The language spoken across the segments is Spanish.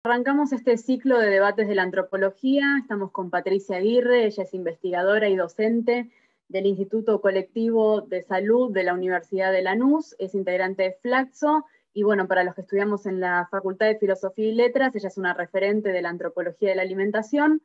Arrancamos este ciclo de debates de la antropología. Estamos con Patricia Aguirre, ella es investigadora y docente del Instituto Colectivo de Salud de la Universidad de Lanús, es integrante de Flaxo, y bueno, para los que estudiamos en la Facultad de Filosofía y Letras, ella es una referente de la antropología de la alimentación.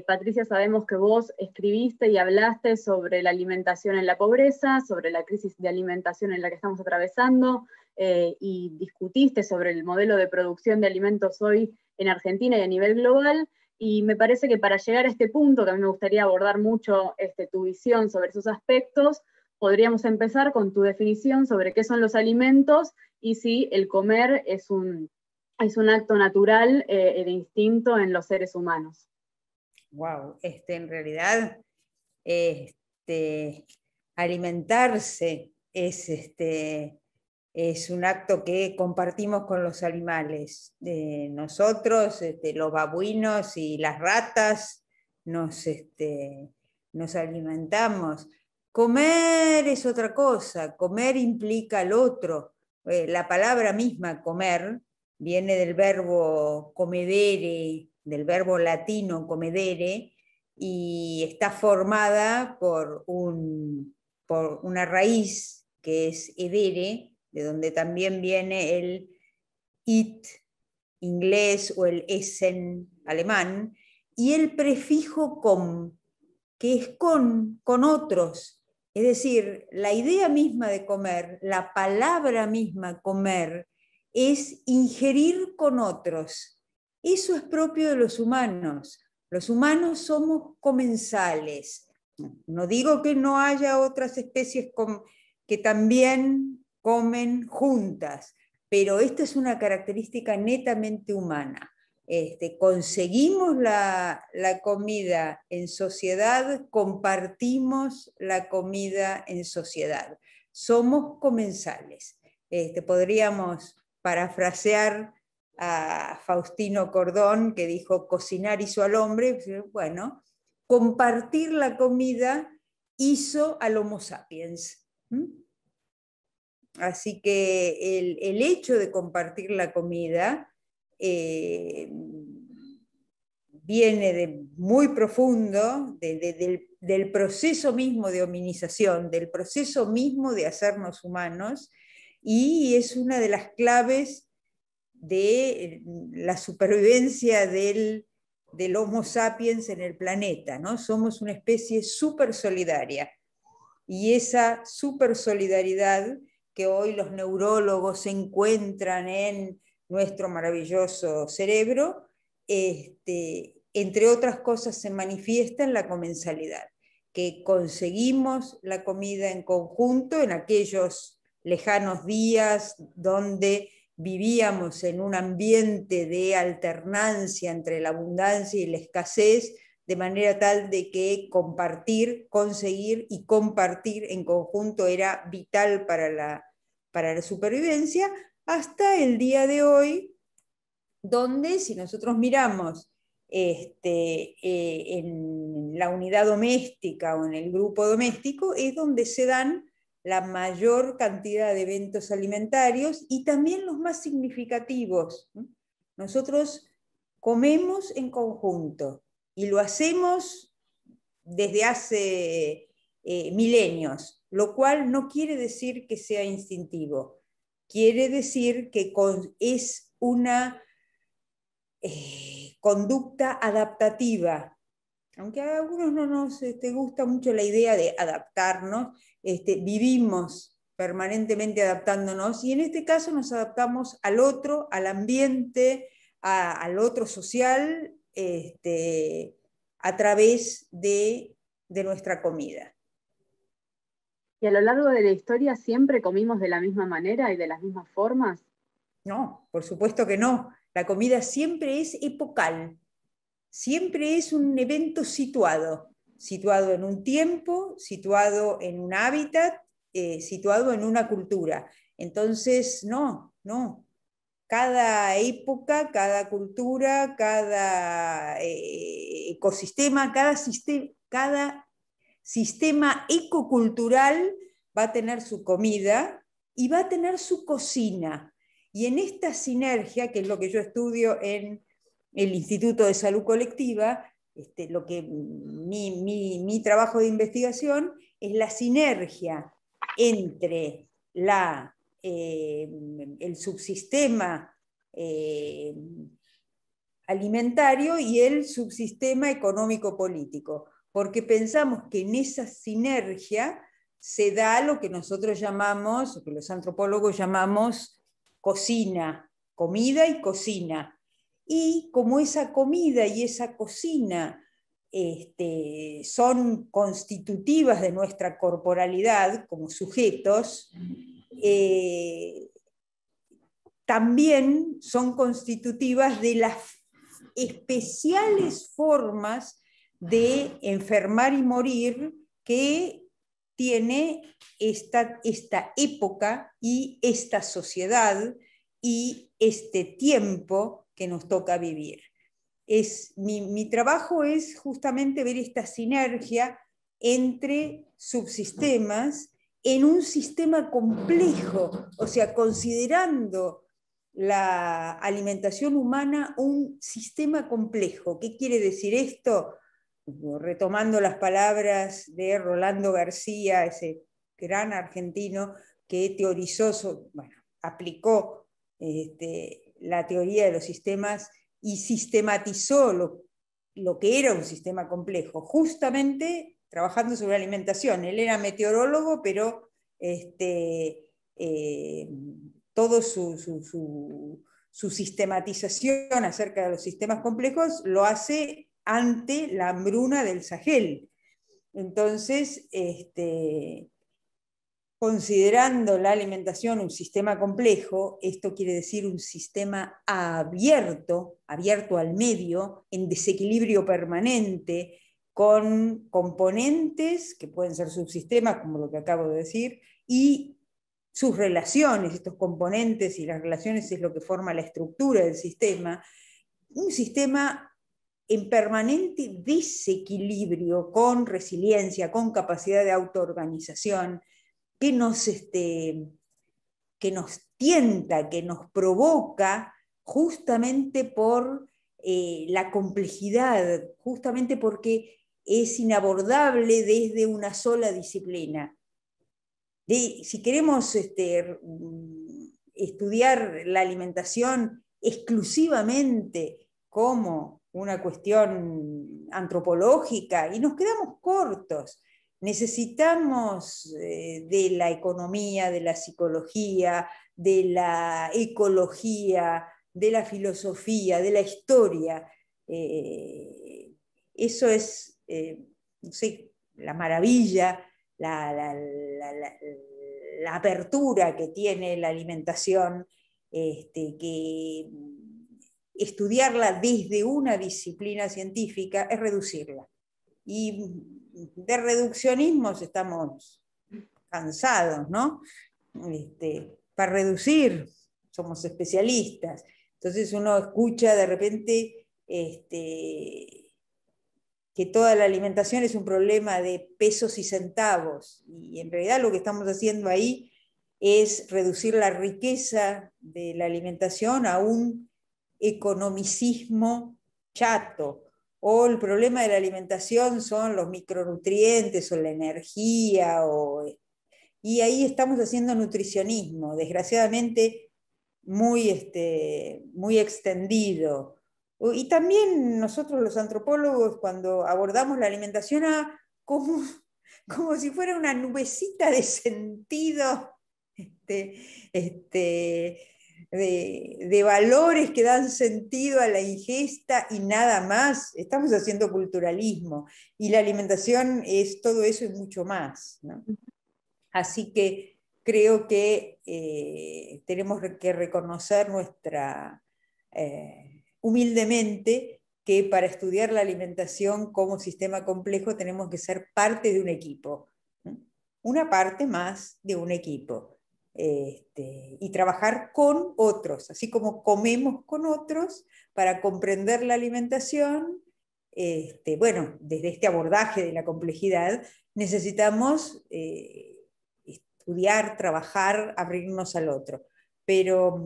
Patricia, sabemos que vos escribiste y hablaste sobre la alimentación en la pobreza, sobre la crisis de alimentación en la que estamos atravesando, y discutiste sobre el modelo de producción de alimentos hoy en Argentina y a nivel global, y me parece que para llegar a este punto, que a mí me gustaría abordar mucho tu visión sobre esos aspectos, podríamos empezar con tu definición sobre qué son los alimentos y si el comer es un acto natural de instinto en los seres humanos. Wow, en realidad alimentarse es un acto que compartimos con los animales. Nosotros, los babuinos y las ratas, nos alimentamos. Comer es otra cosa, comer implica al otro. La palabra misma, comer, viene del verbo comedere, del verbo latino comedere, y está formada por una raíz que es edere, de donde también viene el it inglés o el essen alemán, y el prefijo com, que es con otros. Es decir, la idea misma de comer, la palabra misma comer, es ingerir con otros. Eso es propio de los humanos. Los humanos somos comensales. No digo que no haya otras especies que también comen juntas, pero esta es una característica netamente humana. Conseguimos la comida en sociedad, compartimos la comida en sociedad. Somos comensales. Podríamos parafrasear a Faustino Cordón, que dijo: cocinar hizo al hombre. Bueno, compartir la comida hizo al Homo sapiens. Así que el hecho de compartir la comida viene de muy profundo, del proceso mismo de hominización, del proceso mismo de hacernos humanos, y es una de las claves de la supervivencia del Homo sapiens en el planeta, ¿no? Somos una especie súper solidaria, y esa súper solidaridad que hoy los neurólogos encuentran en nuestro maravilloso cerebro, entre otras cosas se manifiesta en la comensalidad, que conseguimos la comida en conjunto en aquellos lejanos días donde vivíamos en un ambiente de alternancia entre la abundancia y la escasez, de manera tal de que compartir, conseguir y compartir en conjunto era vital para la supervivencia, hasta el día de hoy, donde si nosotros miramos en la unidad doméstica o en el grupo doméstico, es donde se dan la mayor cantidad de eventos alimentarios y también los más significativos. Nosotros comemos en conjunto y lo hacemos desde hace milenios, lo cual no quiere decir que sea instintivo, quiere decir que es una conducta adaptativa. Aunque a algunos no nos gusta mucho la idea de adaptarnos, vivimos permanentemente adaptándonos, y en este caso nos adaptamos al otro, al ambiente, al otro social, a través de nuestra comida. ¿Y a lo largo de la historia siempre comimos de la misma manera y de las mismas formas? No, por supuesto que no. La comida siempre es epocal, siempre es un evento situado en un tiempo, situado en un hábitat, situado en una cultura. Entonces, no. Cada época, cada cultura, cada ecosistema, cada sistema ecocultural va a tener su comida y va a tener su cocina. Y en esta sinergia, que es lo que yo estudio en el Instituto de Salud Colectiva, lo que mi trabajo de investigación es la sinergia entre el subsistema alimentario y el subsistema económico-político, porque pensamos que en esa sinergia se da lo que nosotros llamamos, que los antropólogos llamamos cocina, comida y cocina. Y como esa comida y esa cocina son constitutivas de nuestra corporalidad como sujetos, también son constitutivas de las especiales formas de enfermar y morir que tiene esta época y esta sociedad y este tiempo que nos toca vivir. Mi trabajo es justamente ver esta sinergia entre subsistemas en un sistema complejo, o sea, considerando la alimentación humana un sistema complejo. ¿Qué quiere decir esto? Retomando las palabras de Rolando García, ese gran argentino que teorizó, aplicó la teoría de los sistemas y sistematizó lo que era un sistema complejo, justamente trabajando sobre alimentación. Él era meteorólogo, pero todo su sistematización acerca de los sistemas complejos lo hace ante la hambruna del Sahel. Entonces, considerando la alimentación un sistema complejo, esto quiere decir un sistema abierto al medio, en desequilibrio permanente, con componentes que pueden ser subsistemas, como lo que acabo de decir, y sus relaciones, estos componentes y las relaciones es lo que forma la estructura del sistema, un sistema en permanente desequilibrio, con resiliencia, con capacidad de autoorganización, que nos tienta, que nos provoca, justamente por la complejidad, justamente porque es inabordable desde una sola disciplina. Si queremos estudiar la alimentación exclusivamente como una cuestión antropológica, y nos quedamos cortos. Necesitamos de la economía, de la psicología, de la ecología, de la filosofía, de la historia. Eso es, no sé, la maravilla, la apertura que tiene la alimentación, que estudiarla desde una disciplina científica es reducirla. Y de reduccionismos estamos cansados, ¿no? Para reducir somos especialistas. Entonces uno escucha de repente que toda la alimentación es un problema de pesos y centavos, y en realidad lo que estamos haciendo ahí es reducir la riqueza de la alimentación a un economicismo chato, o el problema de la alimentación son los micronutrientes o la energía, y ahí estamos haciendo nutricionismo, desgraciadamente muy extendido. Y también nosotros los antropólogos, cuando abordamos la alimentación, como si fuera una nubecita de sentido, de valores que dan sentido a la ingesta y nada más. Estamos haciendo culturalismo, y la alimentación es todo eso y mucho más, ¿no? Así que creo que tenemos que reconocer humildemente que para estudiar la alimentación como sistema complejo tenemos que ser parte de un equipo, ¿no? Una parte más de un equipo, y trabajar con otros, así como comemos con otros para comprender la alimentación. Bueno, desde este abordaje de la complejidad necesitamos estudiar, trabajar, abrirnos al otro. pero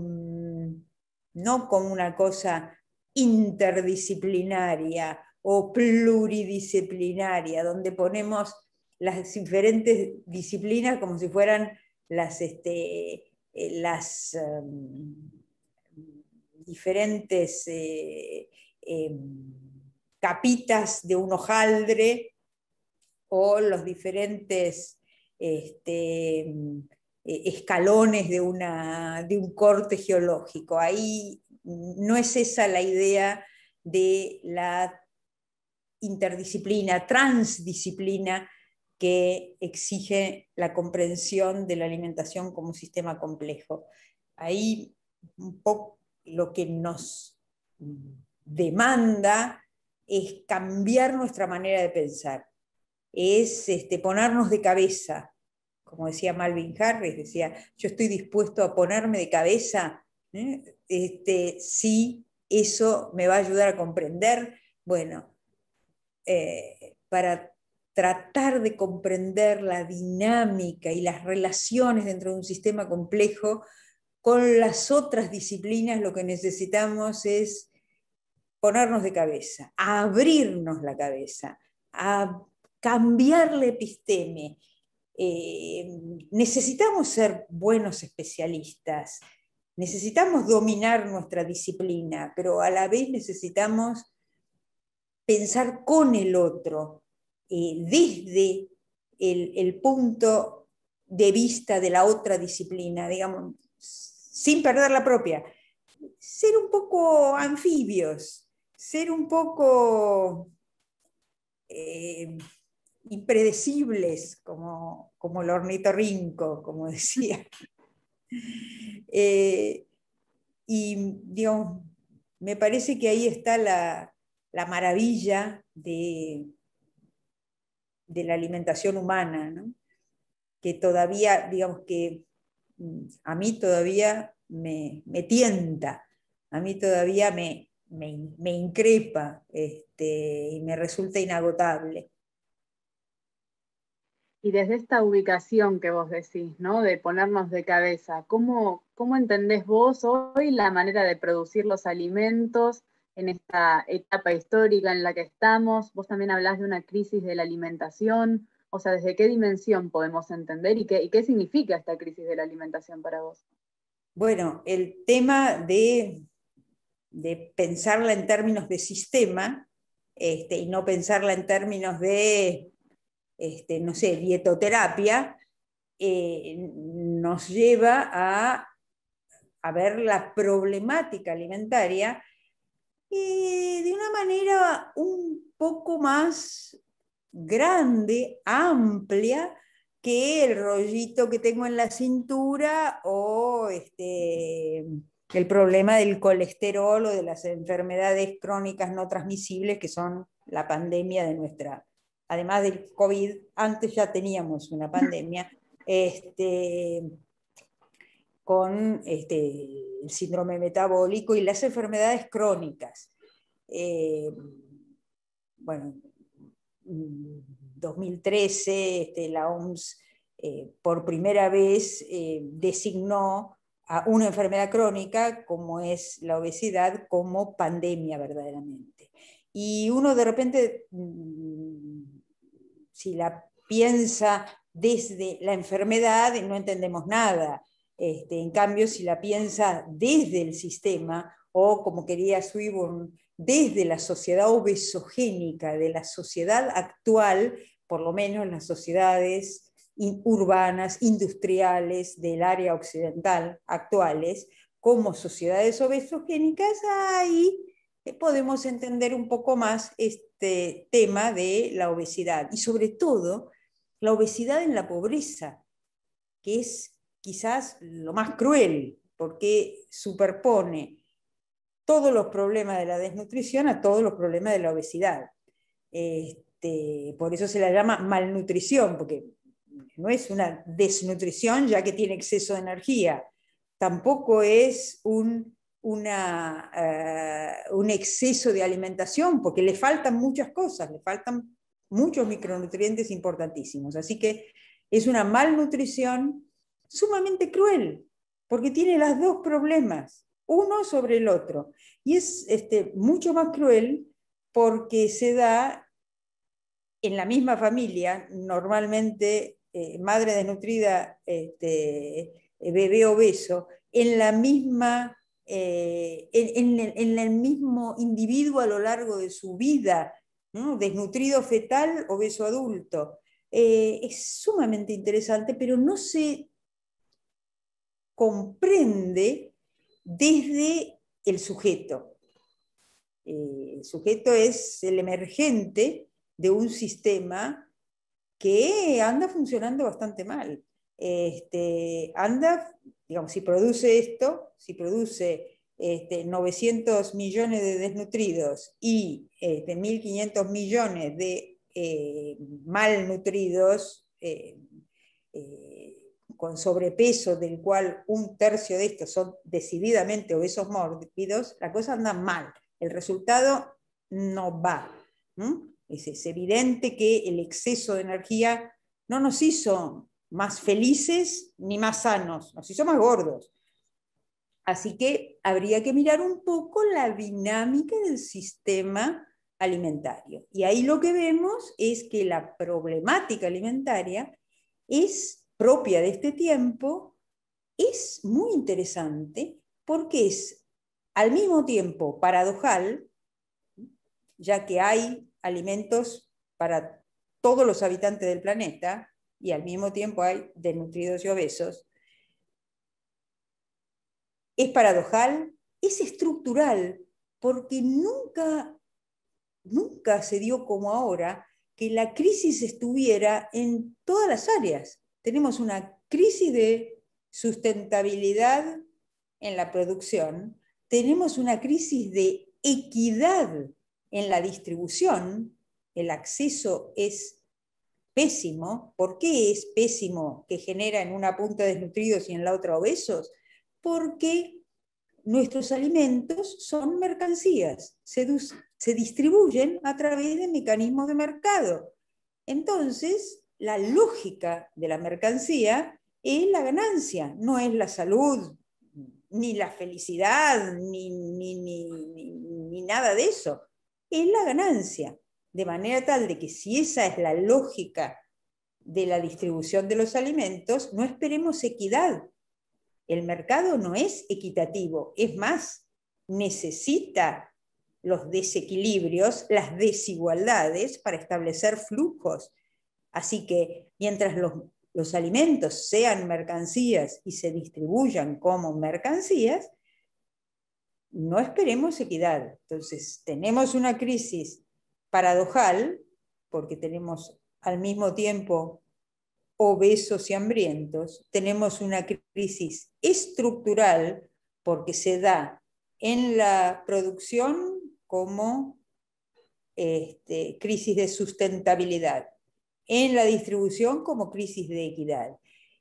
no como una cosa interdisciplinaria o pluridisciplinaria, donde ponemos las diferentes disciplinas como si fueran las diferentes capitas de un hojaldre o los diferentes escalones de un corte geológico. Ahí no es esa la idea de la interdisciplina, transdisciplina que exige la comprensión de la alimentación como un sistema complejo. Ahí un poco lo que nos demanda es cambiar nuestra manera de pensar, es ponernos de cabeza, como decía Malvin Harris, decía, yo estoy dispuesto a ponerme de cabeza, si eso me va a ayudar a comprender, bueno, para tratar de comprender la dinámica y las relaciones dentro de un sistema complejo, con las otras disciplinas lo que necesitamos es ponernos de cabeza, a abrirnos la cabeza, a cambiar la episteme. Necesitamos ser buenos especialistas, necesitamos dominar nuestra disciplina, pero a la vez necesitamos pensar con el otro, desde el punto de vista de la otra disciplina, digamos, sin perder la propia. Ser un poco anfibios, ser un poco impredecibles, como el ornitorrinco, como decía. Y digamos, me parece que ahí está la maravilla de la alimentación humana, ¿no? Que todavía, digamos que a mí todavía me tienta, a mí todavía me increpa, y me resulta inagotable. Y desde esta ubicación que vos decís, ¿no? De ponernos de cabeza, ¿cómo entendés vos hoy la manera de producir los alimentos en esta etapa histórica en la que estamos? Vos también hablás de una crisis de la alimentación, o sea, ¿desde qué dimensión podemos entender y qué significa esta crisis de la alimentación para vos? Bueno, el tema de pensarla en términos de sistema, y no pensarla en términos de no sé, dietoterapia, nos lleva a ver la problemática alimentaria de una manera un poco más grande, amplia, que el rollito que tengo en la cintura o el problema del colesterol o de las enfermedades crónicas no transmisibles que son la pandemia de nuestra. Además del COVID, antes ya teníamos una pandemia con el síndrome metabólico y las enfermedades crónicas. Bueno, 2013 la OMS por primera vez designó a una enfermedad crónica como es la obesidad como pandemia verdaderamente. Y uno de repente, si la piensa desde la enfermedad, no entendemos nada. En cambio, si la piensa desde el sistema, o como quería Swinburne, desde la sociedad obesogénica, de la sociedad actual, por lo menos las sociedades urbanas, industriales del área occidental actuales, como sociedades obesogénicas, ahí podemos entender un poco más este tema de la obesidad y sobre todo la obesidad en la pobreza, que es quizás lo más cruel, porque superpone todos los problemas de la desnutrición a todos los problemas de la obesidad. Por eso se la llama malnutrición, porque no es una desnutrición ya que tiene exceso de energía, tampoco es un exceso de alimentación, porque le faltan muchas cosas, le faltan muchos micronutrientes importantísimos. Así que es una malnutrición sumamente cruel, porque tiene los dos problemas, uno sobre el otro. Y es mucho más cruel porque se da en la misma familia, normalmente madre desnutrida, bebé obeso, en la misma, en el mismo individuo a lo largo de su vida, ¿no? Desnutrido fetal, obeso adulto. Es sumamente interesante, pero no se comprende desde el sujeto. El sujeto es el emergente de un sistema que anda funcionando bastante mal. Anda, digamos, si produce esto, si produce 900 millones de desnutridos y 1.500 millones de malnutridos, con sobrepeso, del cual un tercio de estos son decididamente obesos mórbidos, la cosa anda mal. El resultado no va. Es evidente que el exceso de energía no nos hizo más felices ni más sanos, nos hizo más gordos. Así que habría que mirar un poco la dinámica del sistema alimentario. Y ahí lo que vemos es que la problemática alimentaria es propia de este tiempo, es muy interesante porque es al mismo tiempo paradojal, ya que hay alimentos para todos los habitantes del planeta y al mismo tiempo hay desnutridos y obesos. Es paradojal, es estructural, porque nunca se dio como ahora que la crisis estuviera en todas las áreas. Tenemos una crisis de sustentabilidad en la producción, tenemos una crisis de equidad en la distribución, el acceso es pésimo. ¿Por qué es pésimo que genera en una punta desnutridos y en la otra obesos? Porque nuestros alimentos son mercancías, se distribuyen a través de mecanismos de mercado. Entonces, la lógica de la mercancía es la ganancia, no es la salud, ni la felicidad, ni nada de eso. Es la ganancia, de manera tal de que si esa es la lógica de la distribución de los alimentos, no esperemos equidad. El mercado no es equitativo, es más, necesita los desequilibrios, las desigualdades para establecer flujos. Así que mientras los alimentos sean mercancías y se distribuyan como mercancías, no esperemos equidad. Entonces, tenemos una crisis paradojal, porque tenemos al mismo tiempo obesos y hambrientos, tenemos una crisis estructural, porque se da en la producción como crisis de sustentabilidad, en la distribución como crisis de equidad,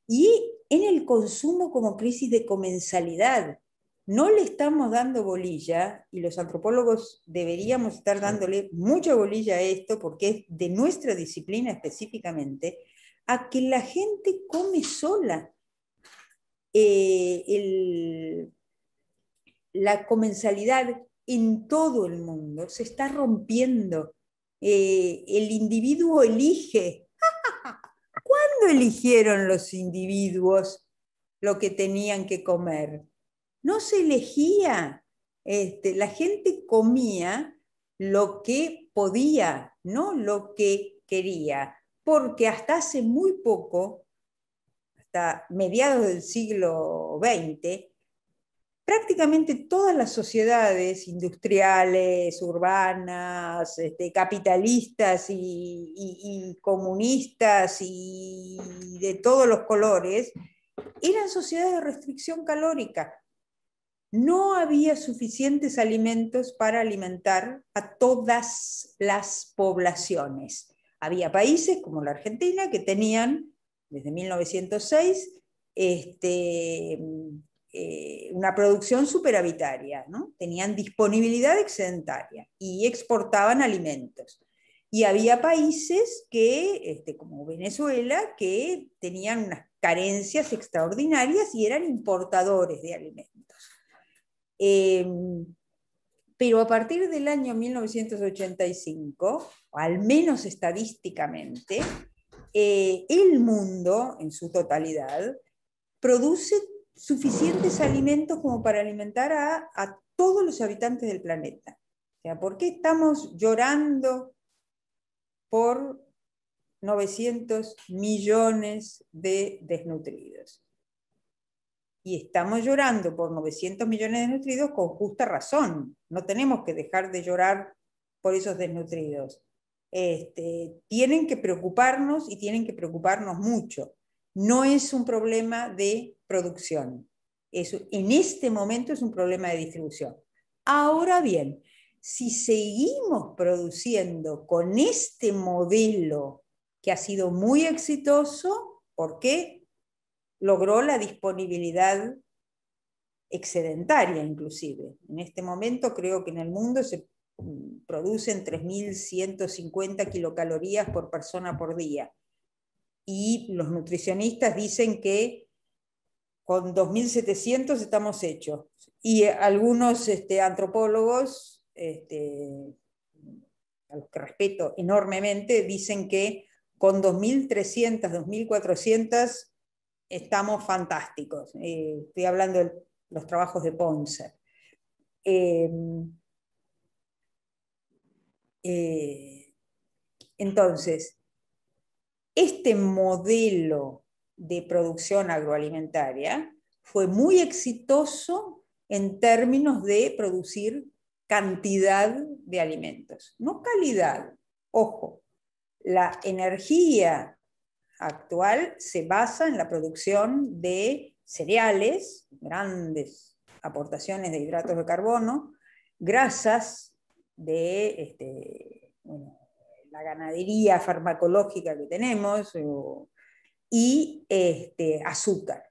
y en el consumo como crisis de comensalidad. No le estamos dando bolilla, y los antropólogos deberíamos estar dándole mucha bolilla a esto, porque es de nuestra disciplina específicamente, a que la gente come sola. La comensalidad en todo el mundo se está rompiendo. El individuo elige. ¿Cuándo eligieron los individuos lo que tenían que comer? No se elegía. La gente comía lo que podía, no lo que quería, porque hasta hace muy poco, hasta mediados del siglo XX, prácticamente todas las sociedades industriales, urbanas, capitalistas y comunistas y de todos los colores, eran sociedades de restricción calórica. No había suficientes alimentos para alimentar a todas las poblaciones. Había países como la Argentina que tenían, desde 1906, una producción superavitaria, ¿no? Tenían disponibilidad excedentaria y exportaban alimentos. Y había países que, como Venezuela, que tenían unas carencias extraordinarias y eran importadores de alimentos. Pero a partir del año 1985, o al menos estadísticamente, el mundo en su totalidad produce suficientes alimentos como para alimentar a todos los habitantes del planeta. O sea, ¿por qué estamos llorando por 900 millones de desnutridos? Y estamos llorando por 900 millones de desnutridos con justa razón. No tenemos que dejar de llorar por esos desnutridos. Tienen que preocuparnos y tienen que preocuparnos mucho. No es un problema de producción. En este momento es un problema de distribución. Ahora bien, si seguimos produciendo con este modelo que ha sido muy exitoso, ¿por qué? Logró la disponibilidad excedentaria inclusive. En este momento creo que en el mundo se producen 3.150 kilocalorías por persona por día. Y los nutricionistas dicen que con 2.700 estamos hechos. Y algunos antropólogos, a los que respeto enormemente, dicen que con 2.300, 2.400 estamos fantásticos. Estoy hablando de los trabajos de Ponce. Entonces, este modelo de producción agroalimentaria fue muy exitoso en términos de producir cantidad de alimentos, no calidad. Ojo, la energía actual se basa en la producción de cereales, grandes aportaciones de hidratos de carbono, grasas de la ganadería farmacológica que tenemos, y azúcar.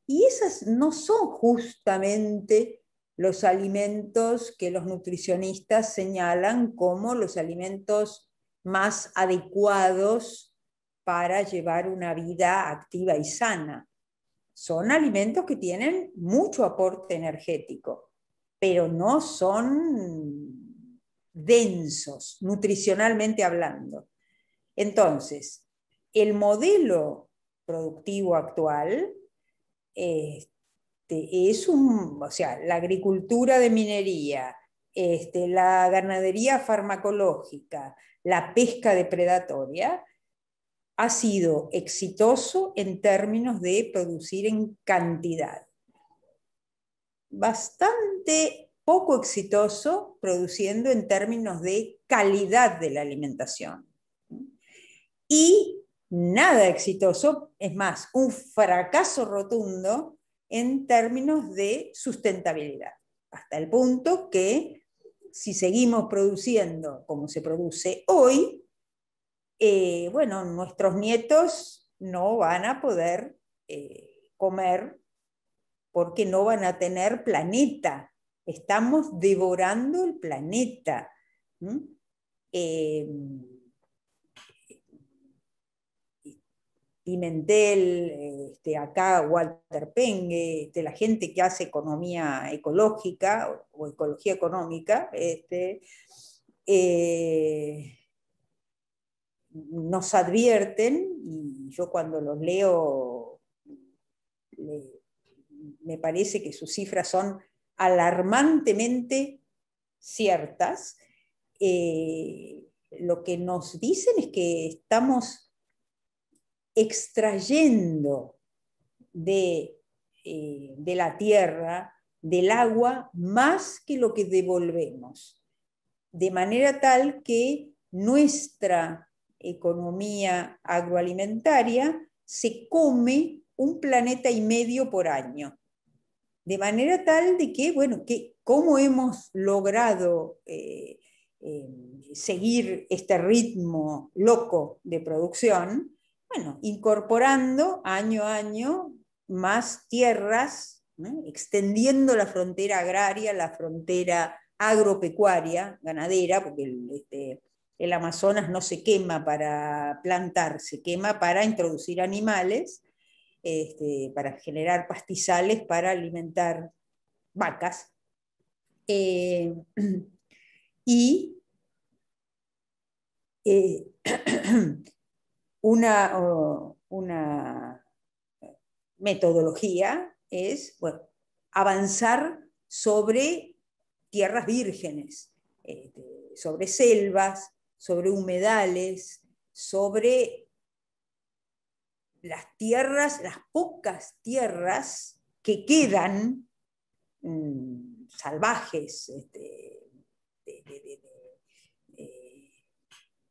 Y esas no son justamente los alimentos que los nutricionistas señalan como los alimentos más adecuados para llevar una vida activa y sana. Son alimentos que tienen mucho aporte energético, pero no son densos, nutricionalmente hablando. Entonces, el modelo productivo actual o sea, la agricultura de minería, la ganadería farmacológica, la pesca depredatoria, ha sido exitoso en términos de producir en cantidad. Bastante poco exitoso produciendo en términos de calidad de la alimentación. Y nada exitoso, es más, un fracaso rotundo en términos de sustentabilidad. Hasta el punto que si seguimos produciendo como se produce hoy, bueno, nuestros nietos no van a poder comer porque no van a tener planeta. Estamos devorando el planeta. Pimentel, acá Walter Penge, la gente que hace economía ecológica o ecología económica, nos advierten, y yo cuando los leo me parece que sus cifras son alarmantemente ciertas. Lo que nos dicen es que estamos extrayendo de la tierra, del agua, más que lo que devolvemos, de manera tal que nuestra economía agroalimentaria se come 1,5 planetas por año. De manera tal de que, bueno, ¿cómo hemos logrado seguir este ritmo loco de producción? Bueno, incorporando año a año más tierras, ¿no? Extendiendo la frontera agraria, la frontera agropecuaria, ganadera, porque el Amazonas no se quema para plantar, se quema para introducir animales, para generar pastizales para alimentar vacas. Y una metodología es, bueno, avanzar sobre tierras vírgenes, sobre selvas, sobre humedales, sobre las tierras, las pocas tierras que quedan salvajes,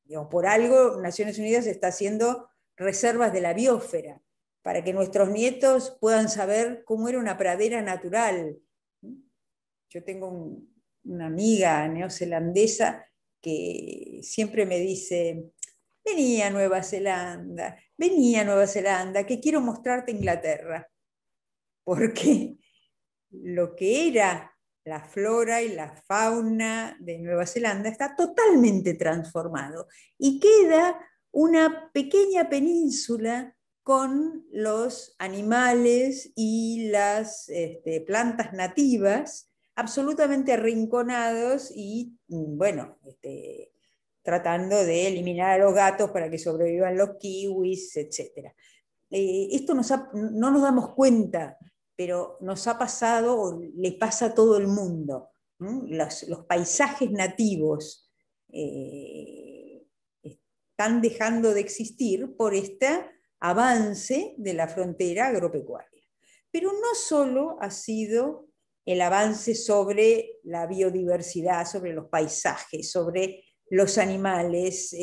digamos, por algo Naciones Unidas está haciendo reservas de la biosfera, para que nuestros nietos puedan saber cómo era una pradera natural. Yo tengo una amiga neozelandesa que siempre me dice, vení a Nueva Zelanda, que quiero mostrarte Inglaterra, porque lo que era la flora y la fauna de Nueva Zelanda está totalmente transformado y queda una pequeña península con los animales y las plantas nativas absolutamente arrinconados y, bueno, tratando de eliminar a los gatos para que sobrevivan los kiwis, etc. Esto no nos damos cuenta, pero nos ha pasado, o le pasa a todo el mundo. Los paisajes nativos están dejando de existir por este avance de la frontera agropecuaria. Pero no solo ha sido el avance sobre la biodiversidad, sobre los paisajes, sobre los animales,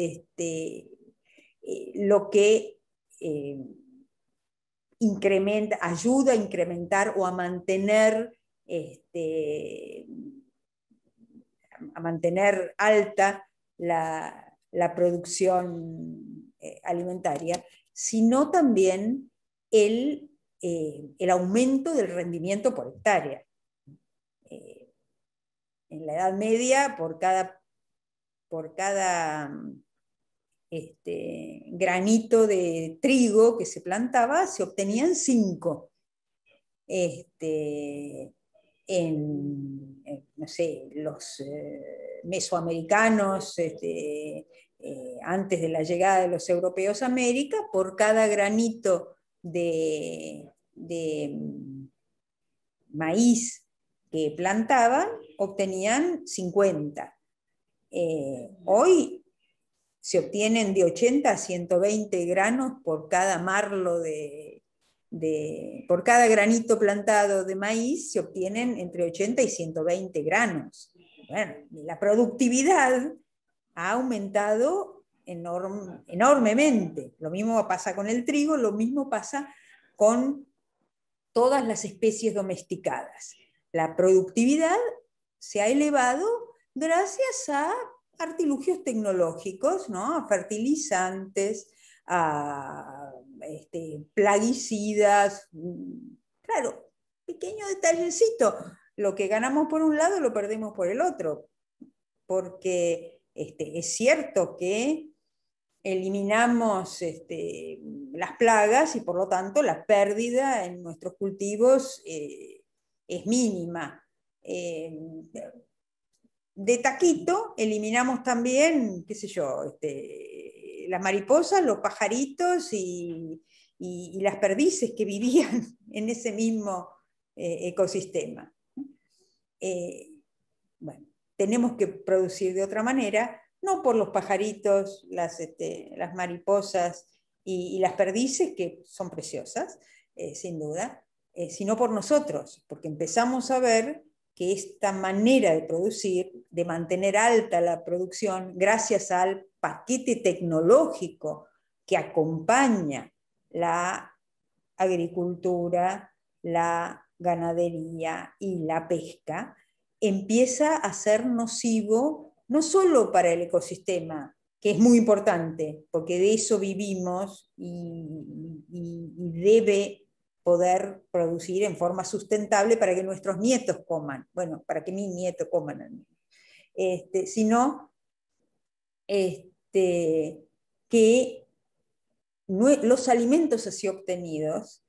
lo que ayuda a incrementar o a mantener alta la producción alimentaria, sino también el aumento del rendimiento por hectárea. En la Edad Media, por cada granito de trigo que se plantaba, se obtenían 5. No sé, los mesoamericanos, antes de la llegada de los europeos a América, por cada granito de maíz que plantaban, obtenían 50. Hoy se obtienen de 80 a 120 granos por cada marlo por cada granito plantado de maíz, se obtienen entre 80 y 120 granos. Bueno, la productividad ha aumentado enormemente. Lo mismo pasa con el trigo, lo mismo pasa con todas las especies domesticadas. La productividad se ha elevado gracias a artilugios tecnológicos, ¿no? A fertilizantes, a plaguicidas. Claro, pequeño detallecito. Lo que ganamos por un lado lo perdemos por el otro, porque es cierto que eliminamos las plagas y por lo tanto la pérdida en nuestros cultivos es mínima. De taquito eliminamos también, qué sé yo, las mariposas, los pajaritos y las perdices que vivían en ese mismo ecosistema. Bueno, tenemos que producir de otra manera, no por los pajaritos, las mariposas y las perdices, que son preciosas, sin duda, sino por nosotros, porque empezamos a ver que esta manera de producir, de mantener alta la producción, gracias al paquete tecnológico que acompaña la agricultura, la ganadería y la pesca, empieza a ser nocivo no solo para el ecosistema, que es muy importante, porque de eso vivimos y debe poder producir en forma sustentable para que nuestros nietos coman, bueno, para que mis nietos coman al menos, sino que los alimentos así obtenidos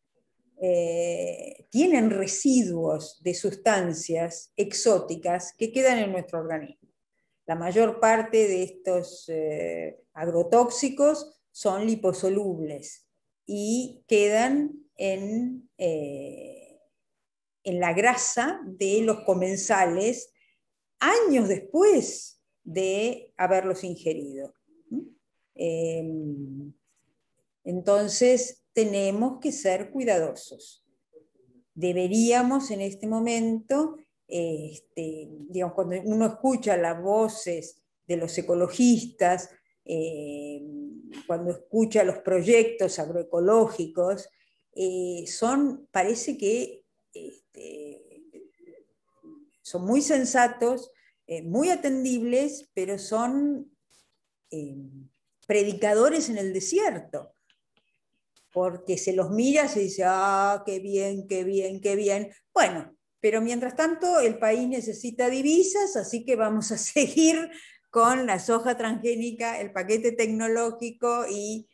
tienen residuos de sustancias exóticas que quedan en nuestro organismo. La mayor parte de estos agrotóxicos son liposolubles y quedan en la grasa de los comensales años después de haberlos ingerido. Entonces, tenemos que ser cuidadosos. Deberíamos en este momento, digamos, cuando uno escucha las voces de los ecologistas, cuando escucha los proyectos agroecológicos, parece que son muy sensatos, muy atendibles, pero son predicadores en el desierto, porque se los mira y se dice, ah, qué bien, qué bien, qué bien. Bueno, pero mientras tanto el país necesita divisas, así que vamos a seguir con la soja transgénica, el paquete tecnológico y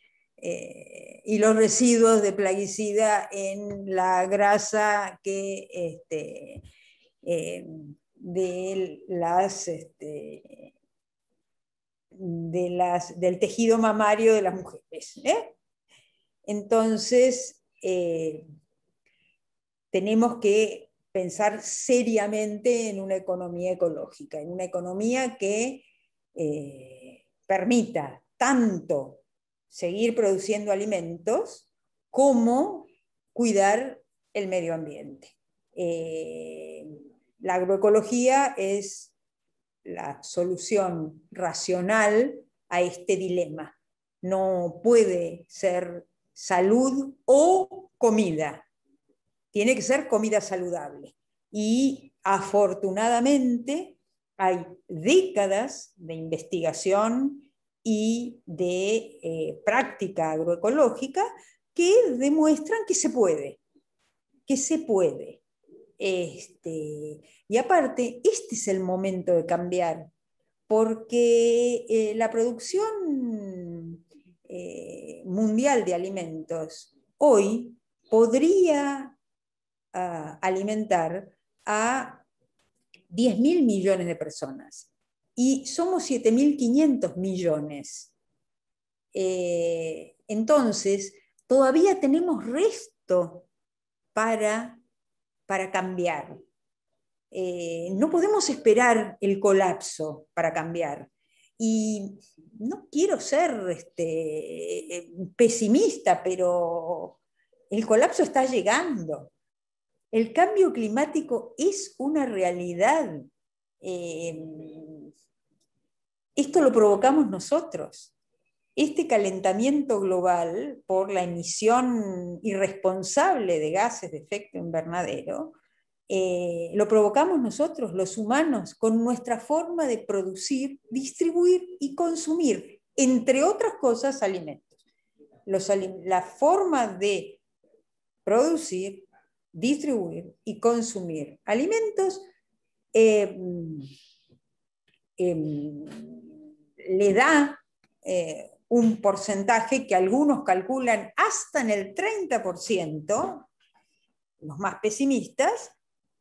los residuos de plaguicida en la grasa que, del tejido mamario de las mujeres. Entonces, tenemos que pensar seriamente en una economía ecológica, en una economía que permita tanto seguir produciendo alimentos como cuidar el medio ambiente. La agroecología es la solución racional a este dilema. No puede ser salud o comida. Tiene que ser comida saludable. Y afortunadamente hay décadas de investigación y de práctica agroecológica que demuestran que se puede. Que se puede. Y aparte, este es el momento de cambiar, porque la producción mundial de alimentos hoy podría alimentar a 10.000 millones de personas y somos 7.500 millones. Entonces, todavía tenemos resto para cambiar. No podemos esperar el colapso para cambiar. Y no quiero ser pesimista, pero el colapso está llegando. El cambio climático es una realidad. Esto lo provocamos nosotros. Este calentamiento global por la emisión irresponsable de gases de efecto invernadero lo provocamos nosotros, los humanos, con nuestra forma de producir, distribuir y consumir, entre otras cosas, alimentos. La forma de producir, distribuir y consumir alimentos le da un porcentaje que algunos calculan hasta en el 30%, los más pesimistas,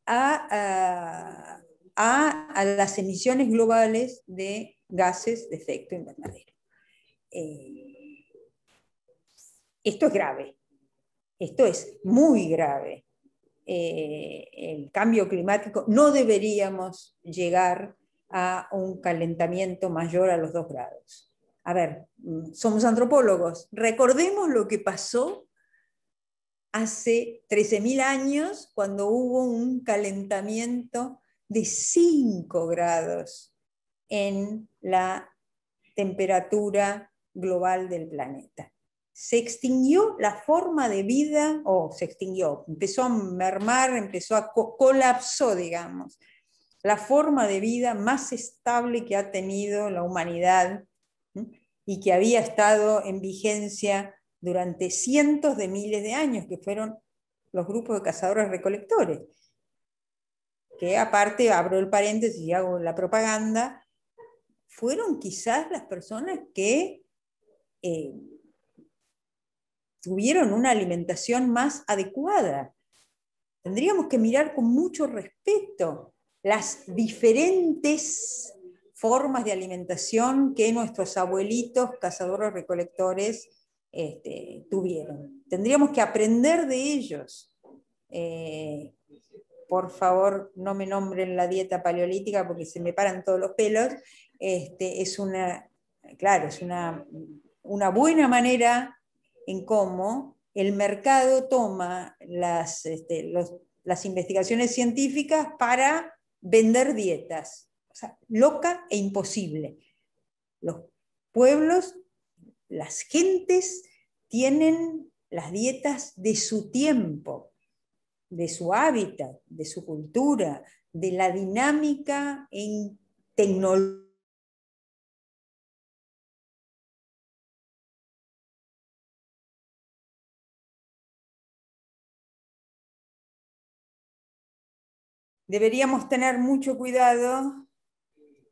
a las emisiones globales de gases de efecto invernadero. Esto es grave, esto es muy grave. El cambio climático, no deberíamos llegar a un calentamiento mayor a los 2 grados. A ver, somos antropólogos, recordemos lo que pasó hace 13.000 años, cuando hubo un calentamiento de 5 grados en la temperatura global del planeta. Se extinguió la forma de vida, empezó a mermar, colapsó, digamos, la forma de vida más estable que ha tenido la humanidad y que había estado en vigencia durante cientos de miles de años, que fueron los grupos de cazadores-recolectores, que aparte, abro el paréntesis y hago la propaganda, fueron quizás las personas que tuvieron una alimentación más adecuada. Tendríamos que mirar con mucho respeto las diferentes formas de alimentación que nuestros abuelitos, cazadores-recolectores, tuvieron. Tendríamos que aprender de ellos. Por favor, no me nombren la dieta paleolítica porque se me paran todos los pelos. Es una buena manera en cómo el mercado toma las investigaciones científicas para vender dietas. O sea, loca e imposible. Los pueblos, las gentes tienen las dietas de su tiempo, de su hábitat, de su cultura, de la dinámica en tecnología. Deberíamos tener mucho cuidado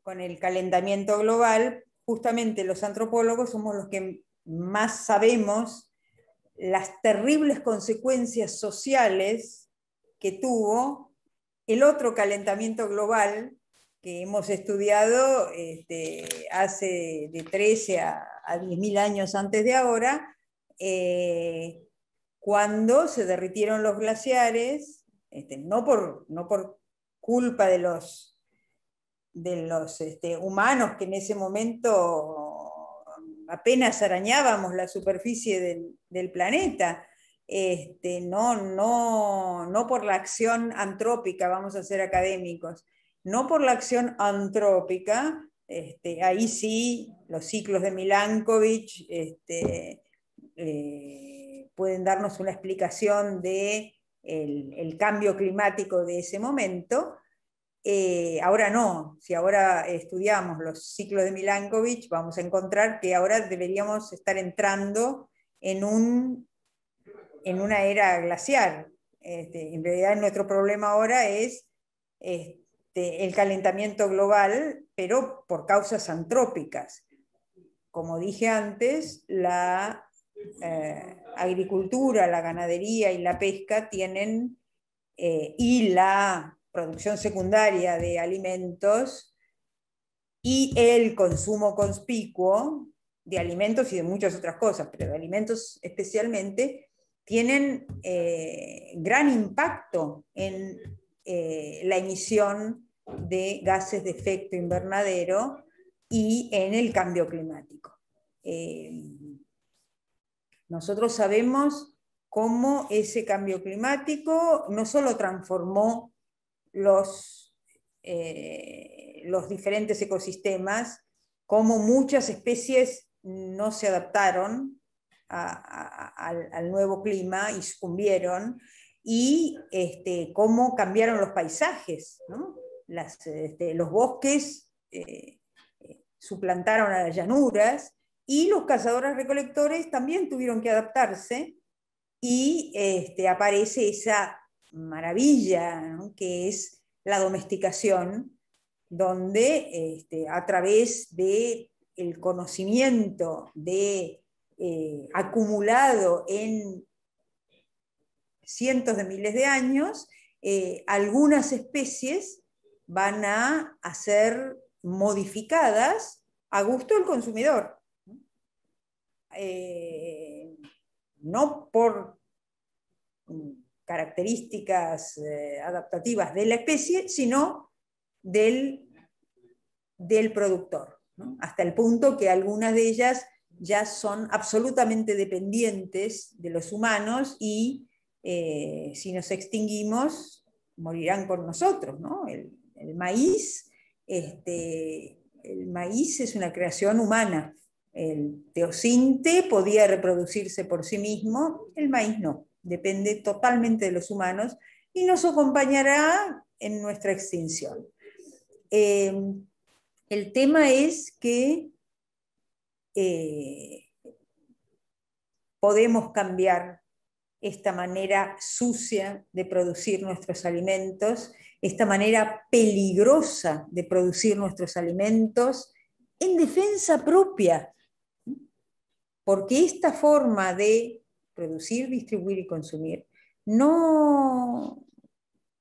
con el calentamiento global. Justamente los antropólogos somos los que más sabemos las terribles consecuencias sociales que tuvo el otro calentamiento global que hemos estudiado hace de 13 a 10.000 años antes de ahora, cuando se derritieron los glaciares, no por culpa de los humanos que en ese momento apenas arañábamos la superficie del planeta, no por la acción antrópica, vamos a ser académicos, no por la acción antrópica, ahí sí los ciclos de Milankovitch pueden darnos una explicación de el cambio climático de ese momento. Ahora no, si ahora estudiamos los ciclos de Milankovitch, vamos a encontrar que ahora deberíamos estar entrando en una era glacial. En realidad nuestro problema ahora es el calentamiento global, pero por causas antrópicas. Como dije antes, la agricultura, la ganadería y la pesca tienen, y la producción secundaria de alimentos y el consumo conspicuo de alimentos y de muchas otras cosas, pero de alimentos especialmente, tienen gran impacto en la emisión de gases de efecto invernadero y en el cambio climático. Nosotros sabemos cómo ese cambio climático no solo transformó los diferentes ecosistemas, como muchas especies no se adaptaron al nuevo clima y sucumbieron, y cómo cambiaron los paisajes, ¿no? Los bosques suplantaron a las llanuras, y los cazadores-recolectores también tuvieron que adaptarse, y aparece esa maravilla, ¿no?, que es la domesticación, donde a través del conocimiento acumulado en cientos de miles de años, algunas especies van a ser modificadas a gusto del consumidor. No por características adaptativas de la especie, sino del productor, ¿no? Hasta el punto que algunas de ellas ya son absolutamente dependientes de los humanos, y si nos extinguimos, morirán con nosotros, ¿no? El maíz es una creación humana. El teosinte podía reproducirse por sí mismo, el maíz no, depende totalmente de los humanos y nos acompañará en nuestra extinción. El tema es que podemos cambiar esta manera sucia de producir nuestros alimentos, esta manera peligrosa de producir nuestros alimentos en defensa propia, porque esta forma de producir, distribuir y consumir, no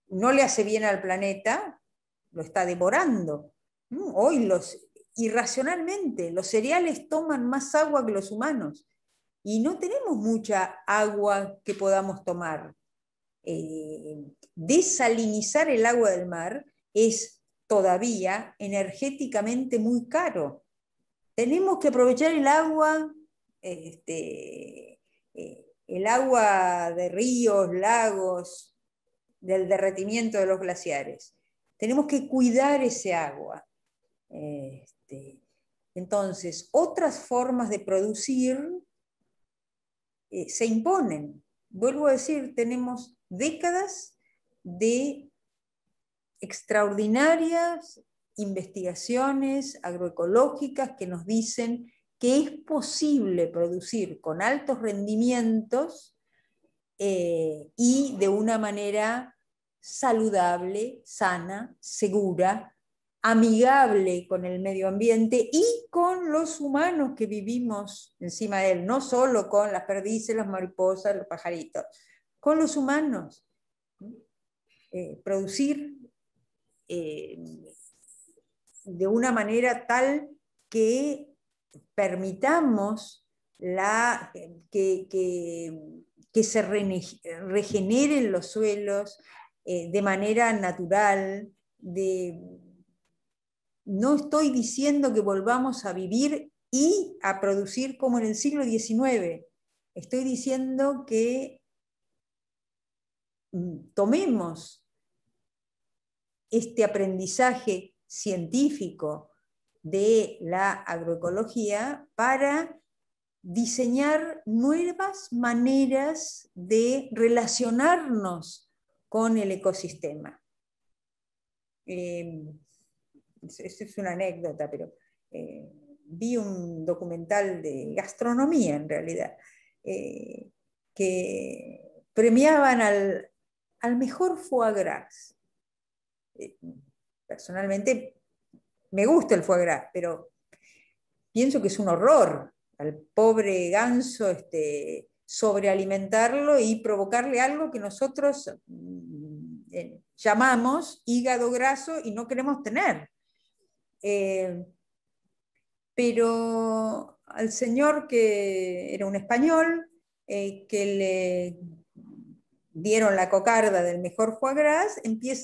le hace bien al planeta, lo está devorando. Hoy irracionalmente, los cereales toman más agua que los humanos y no tenemos mucha agua que podamos tomar. Desalinizar el agua del mar es todavía energéticamente muy caro. Tenemos que aprovechar el agua, el agua de ríos, lagos, del derretimiento de los glaciares. Tenemos que cuidar ese agua. Entonces, otras formas de producir se imponen. Vuelvo a decir, tenemos décadas de extraordinarias investigaciones agroecológicas que nos dicen que es posible producir con altos rendimientos y de una manera saludable, sana, segura, amigable con el medio ambiente y con los humanos que vivimos encima de él, no solo con las perdices, las mariposas, los pajaritos, con los humanos. Producir de una manera tal que permitamos que se regeneren los suelos de manera natural. No estoy diciendo que volvamos a vivir y a producir como en el siglo XIX. Estoy diciendo que tomemos este aprendizaje científico de la agroecología para diseñar nuevas maneras de relacionarnos con el ecosistema. Esa es una anécdota, pero vi un documental de gastronomía en realidad, que premiaban al mejor foie gras. Personalmente me gusta el foie gras, pero pienso que es un horror al pobre ganso sobrealimentarlo y provocarle algo que nosotros llamamos hígado graso y no queremos tener. Pero al señor, que era un español, que le dieron la cocarda del mejor foie gras,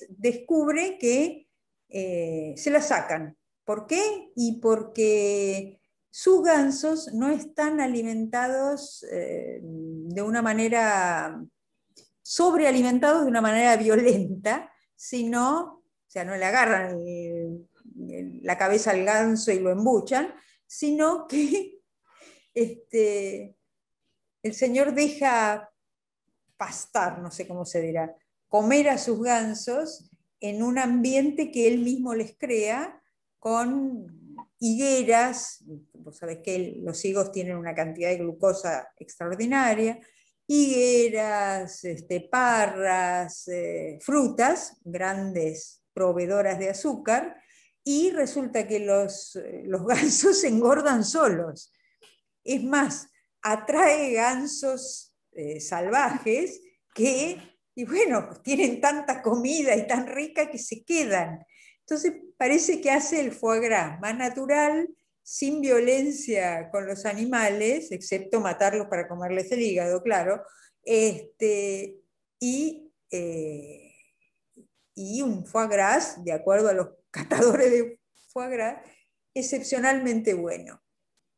descubre que se la sacan. ¿Por qué? Y porque sus gansos no están alimentados de una manera, sobrealimentados de una manera violenta, sino, o sea, no le agarran la cabeza al ganso y lo embuchan, sino que el señor deja pastar, no sé cómo se dirá, comer a sus gansos en un ambiente que él mismo les crea, con higueras. Vos sabés que los higos tienen una cantidad de glucosa extraordinaria, higueras, parras, frutas, grandes proveedoras de azúcar, y resulta que los gansos se engordan solos. Es más, atrae gansos salvajes que, y bueno, tienen tanta comida y tan rica que se quedan. Entonces parece que hace el foie gras más natural, sin violencia con los animales, excepto matarlos para comerles el hígado, claro, y un foie gras, de acuerdo a los catadores de foie gras, excepcionalmente bueno.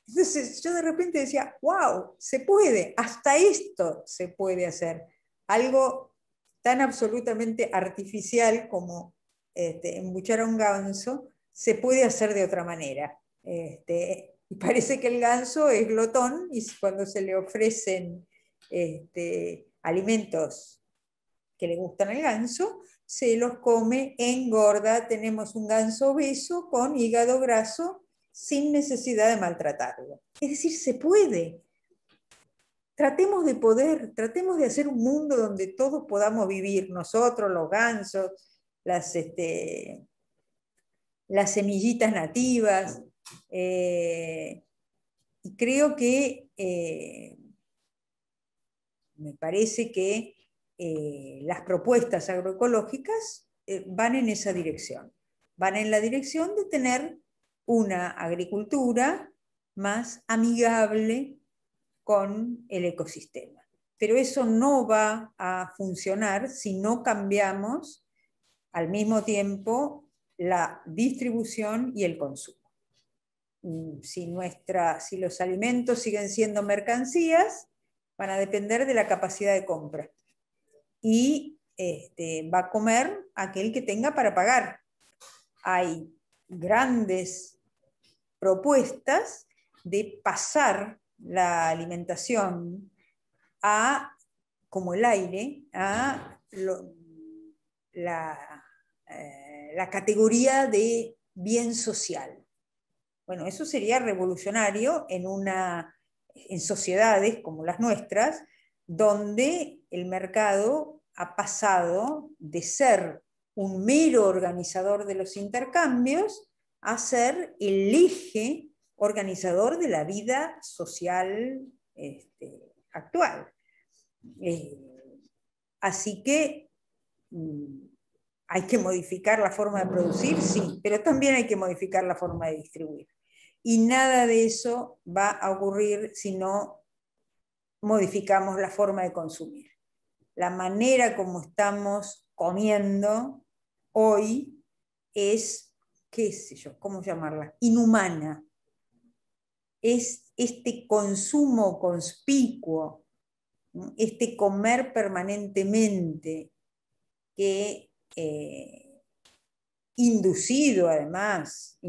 Entonces yo de repente decía, wow, se puede, hasta esto se puede hacer. Algo tan absolutamente artificial como embuchar a un ganso, se puede hacer de otra manera. Y parece que el ganso es glotón y cuando se le ofrecen alimentos que le gustan al ganso, se los come, engorda. Tenemos un ganso obeso con hígado graso sin necesidad de maltratarlo. Es decir, se puede. Tratemos de hacer un mundo donde todos podamos vivir, nosotros, los gansos, las semillitas nativas. Y creo que me parece que las propuestas agroecológicas van en esa dirección. Van en la dirección de tener una agricultura más amigable con el ecosistema. Pero eso no va a funcionar si no cambiamos al mismo tiempo la distribución y el consumo. Si los alimentos siguen siendo mercancías, van a depender de la capacidad de compra. Y va a comer aquel que tenga para pagar. Hay grandes propuestas de pasar la alimentación como el aire, a la categoría de bien social. Bueno, eso sería revolucionario en sociedades como las nuestras, donde el mercado ha pasado de ser un mero organizador de los intercambios a ser el eje organizador de la vida social actual. Así que hay que modificar la forma de producir, sí, pero también hay que modificar la forma de distribuir. Y nada de eso va a ocurrir si no modificamos la forma de consumir. La manera como estamos comiendo hoy es, qué sé yo, ¿cómo llamarla? Inhumana. Es este consumo conspicuo, este comer permanentemente, que inducido además,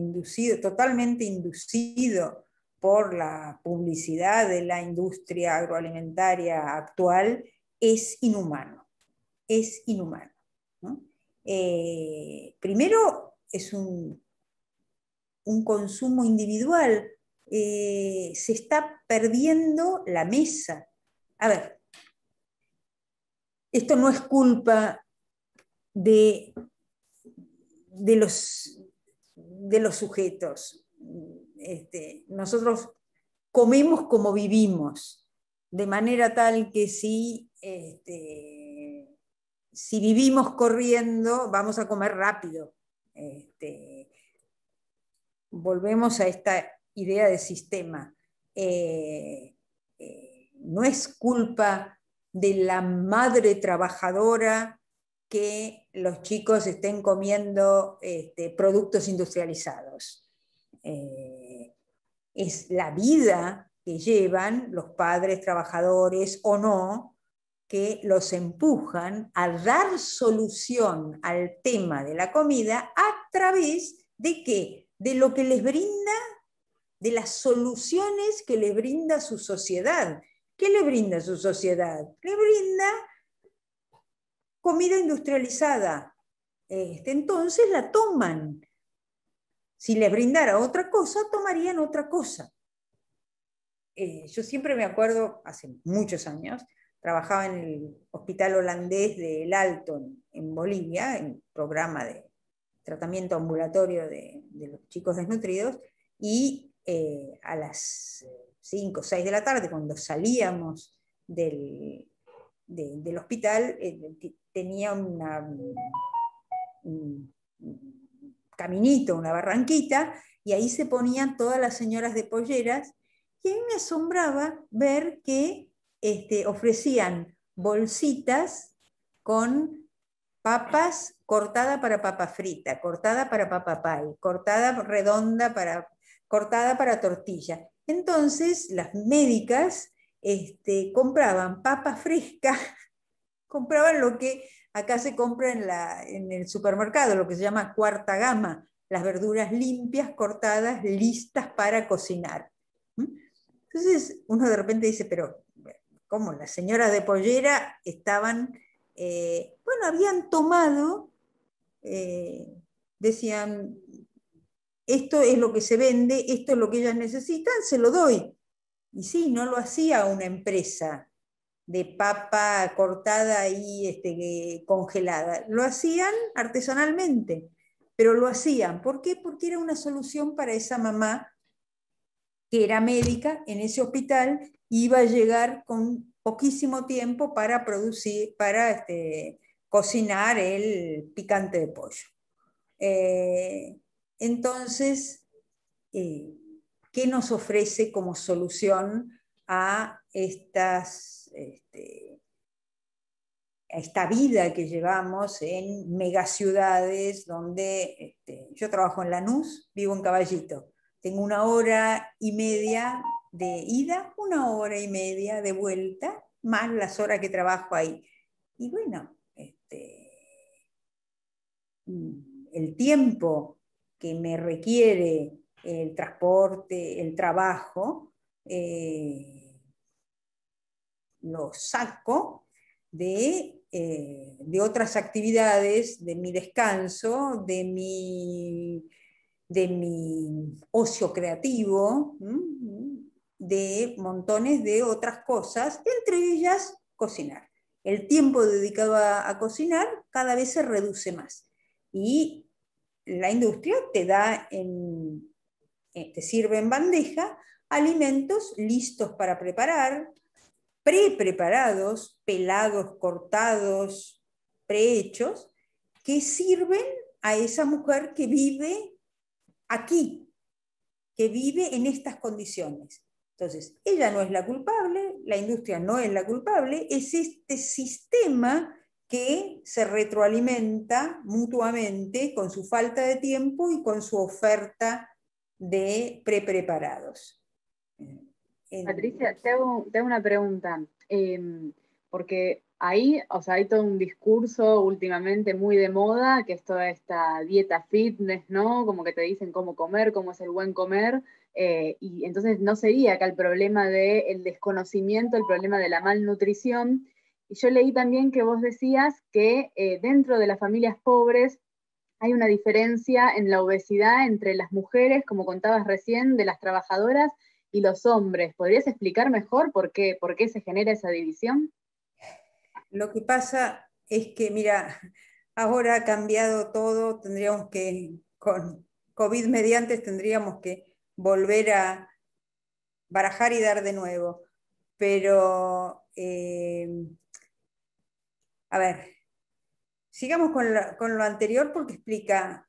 totalmente inducido por la publicidad de la industria agroalimentaria actual, es inhumano. Es inhumano, ¿no? Primero, es un consumo individual. Se está perdiendo la mesa. A ver, esto no es culpa de los sujetos. Nosotros comemos como vivimos, de manera tal que si vivimos corriendo, vamos a comer rápido. Volvemos a esta idea de sistema. No es culpa de la madre trabajadora que los chicos estén comiendo productos industrializados. Es la vida que llevan los padres trabajadores o no, que los empujan a dar solución al tema de la comida a través de ¿qué? De lo que les brinda, de las soluciones que les brinda su sociedad. ¿Qué le brinda su sociedad? Le brinda comida industrializada. Entonces la toman. Si les brindara otra cosa, tomarían otra cosa. Yo siempre me acuerdo, hace muchos años, trabajaba en el hospital holandés de El Alto, en Bolivia, en programa de tratamiento ambulatorio de los chicos desnutridos, y a las 5 o 6 de la tarde, cuando salíamos del hospital, tenía un caminito, una barranquita, y ahí se ponían todas las señoras de polleras, y a mí me asombraba ver que ofrecían bolsitas con papas cortada para papa frita, cortada para papa pie, cortada redonda cortada para tortilla. Entonces las médicas compraban papa fresca, compraban lo que acá se compra en el supermercado, lo que se llama cuarta gama, las verduras limpias, cortadas, listas para cocinar. Entonces uno de repente dice, pero ¿cómo? Las señoras de pollera estaban, habían tomado, decían, esto es lo que se vende, esto es lo que ellas necesitan, se lo doy. Y sí, no lo hacía una empresa de papa cortada y congelada, lo hacían artesanalmente, pero lo hacían. ¿Por qué? Porque era una solución para esa mamá que era médica en ese hospital, iba a llegar con poquísimo tiempo para cocinar el picante de pollo. Entonces, ¿qué nos ofrece como solución a a esta vida que llevamos en megaciudades donde yo trabajo en Lanús, vivo en Caballito, tengo 1 hora y media de ida, 1 hora y media de vuelta, más las horas que trabajo ahí. Y bueno, el tiempo que me requiere el transporte, el trabajo, lo saco de otras actividades, de mi descanso, de mi ocio creativo, de montones de otras cosas, entre ellas cocinar. El tiempo dedicado a cocinar cada vez se reduce más. Y la industria te sirve en bandeja alimentos listos para preparar, preparados, pelados, cortados, prehechos, que sirven a esa mujer que vive aquí, que vive en estas condiciones. Entonces, ella no es la culpable, la industria no es la culpable, es este sistema que se retroalimenta mutuamente con su falta de tiempo y con su oferta de preparados. Patricia, te hago una pregunta, porque ahí, o sea, hay todo un discurso últimamente muy de moda, que es toda esta dieta fitness, ¿no? Como que te dicen cómo comer, cómo es el buen comer, y entonces no sería acá el problema del desconocimiento, el problema de la malnutrición. Y yo leí también que vos decías que dentro de las familias pobres hay una diferencia en la obesidad entre las mujeres, como contabas recién, de las trabajadoras y los hombres. ¿Podrías explicar mejor por qué se genera esa división? Lo que pasa es que, mira, ahora ha cambiado todo, con COVID mediante, tendríamos que volver a barajar y dar de nuevo. Pero, a ver, sigamos con lo anterior porque explica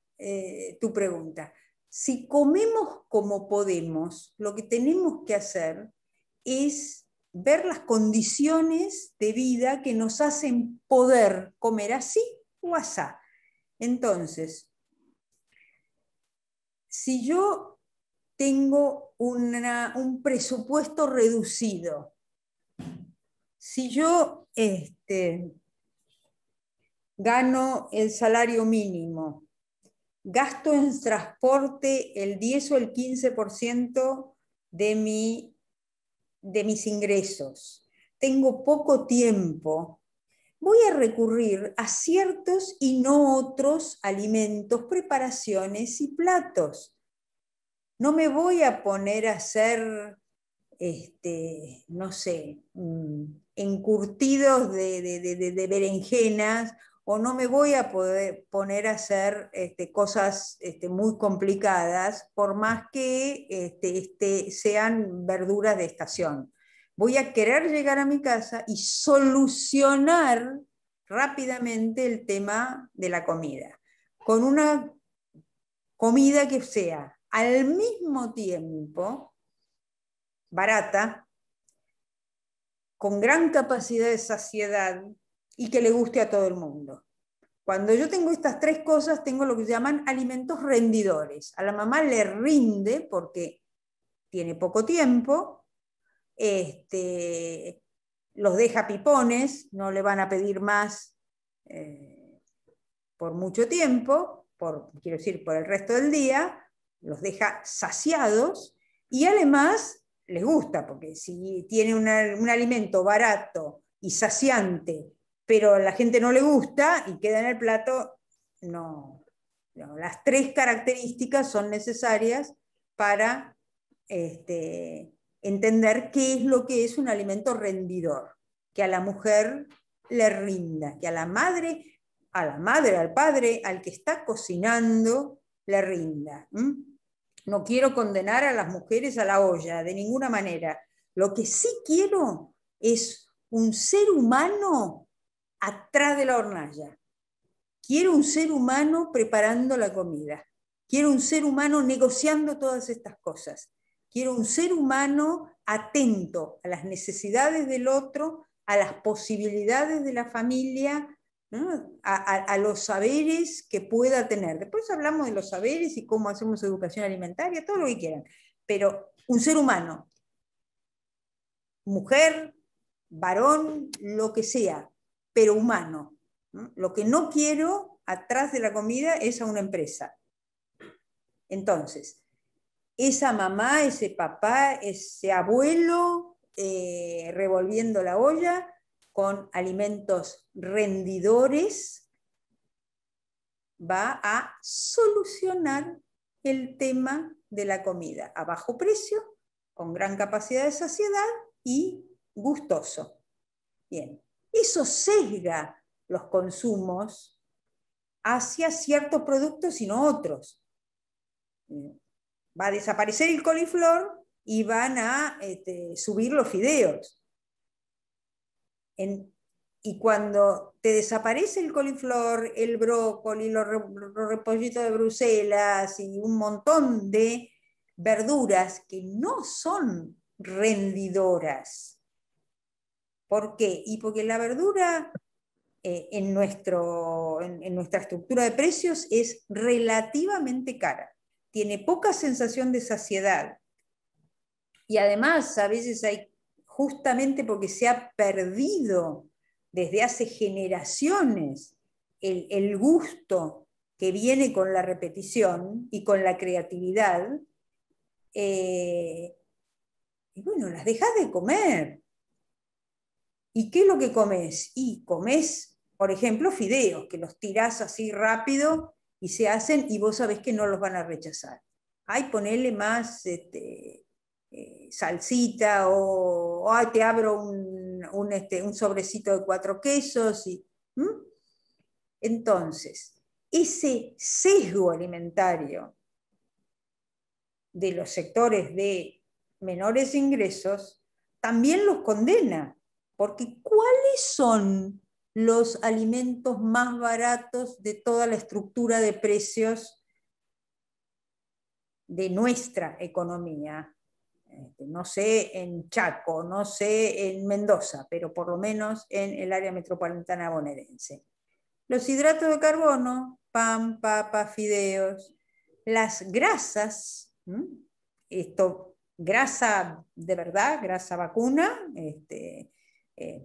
tu pregunta. Si comemos como podemos, lo que tenemos que hacer es ver las condiciones de vida que nos hacen poder comer así o asá. Entonces, si yo tengo un presupuesto reducido, si yo gano el salario mínimo, gasto en transporte el 10 o el 15% de mis ingresos, tengo poco tiempo, voy a recurrir a ciertos y no otros alimentos, preparaciones y platos. No me voy a poner a hacer, no sé, encurtidos de berenjenas, o no me voy a poner a hacer cosas muy complicadas, por más que sean verduras de estación. Voy a querer llegar a mi casa y solucionar rápidamente el tema de la comida, con una comida que sea al mismo tiempo barata, con gran capacidad de saciedad y que le guste a todo el mundo. Cuando yo tengo estas tres cosas, tengo lo que se llaman alimentos rendidores. A la mamá le rinde porque tiene poco tiempo, los deja pipones, no le van a pedir más por mucho tiempo, quiero decir, por el resto del día, los deja saciados y además les gusta, porque si tiene un alimento barato y saciante, pero a la gente no le gusta y queda en el plato, no. Las tres características son necesarias para entender qué es lo que es un alimento rendidor, que a la mujer le rinda, que a la madre, al padre, al que está cocinando, le rinda. No quiero condenar a las mujeres a la olla, de ninguna manera. Lo que sí quiero es un ser humano atrás de la hornalla. Quiero un ser humano preparando la comida. Quiero un ser humano negociando todas estas cosas. Quiero un ser humano atento a las necesidades del otro, a las posibilidades de la familia, ¿no? A los saberes que pueda tener. Después hablamos de los saberes y cómo hacemos educación alimentaria, todo lo que quieran. Pero un ser humano, mujer, varón, lo que sea, pero humano, ¿no? Lo que no quiero atrás de la comida es a una empresa. Entonces, esa mamá, ese papá, ese abuelo revolviendo la olla con alimentos rendidores va a solucionar el tema de la comida a bajo precio, con gran capacidad de saciedad y gustoso. Bien, eso sesga los consumos hacia ciertos productos y no otros. Va a desaparecer el coliflor y van a subir los fideos. Y cuando te desaparece el coliflor, el brócoli, los repollitos de Bruselas y un montón de verduras que no son rendidoras. ¿Por qué? Y porque la verdura en nuestra estructura de precios es relativamente cara. Tiene poca sensación de saciedad. Y además, a veces hay, justamente porque se ha perdido desde hace generaciones el gusto que viene con la repetición y con la creatividad, y bueno, las dejás de comer. ¿Y qué es lo que comes? Y comes, por ejemplo, fideos, que los tirás así rápido y se hacen y vos sabés que no los van a rechazar. Ay, ponele más salsita o ay, te abro un sobrecito de 4 quesos. Entonces, ese sesgo alimentario de los sectores de menores ingresos también los condena, porque ¿cuáles son los alimentos más baratos de toda la estructura de precios de nuestra economía? No sé en Chaco, no sé en Mendoza, pero por lo menos en el área metropolitana bonaerense. Los hidratos de carbono, pan, papa, fideos, las grasas, grasa de verdad, grasa vacuna,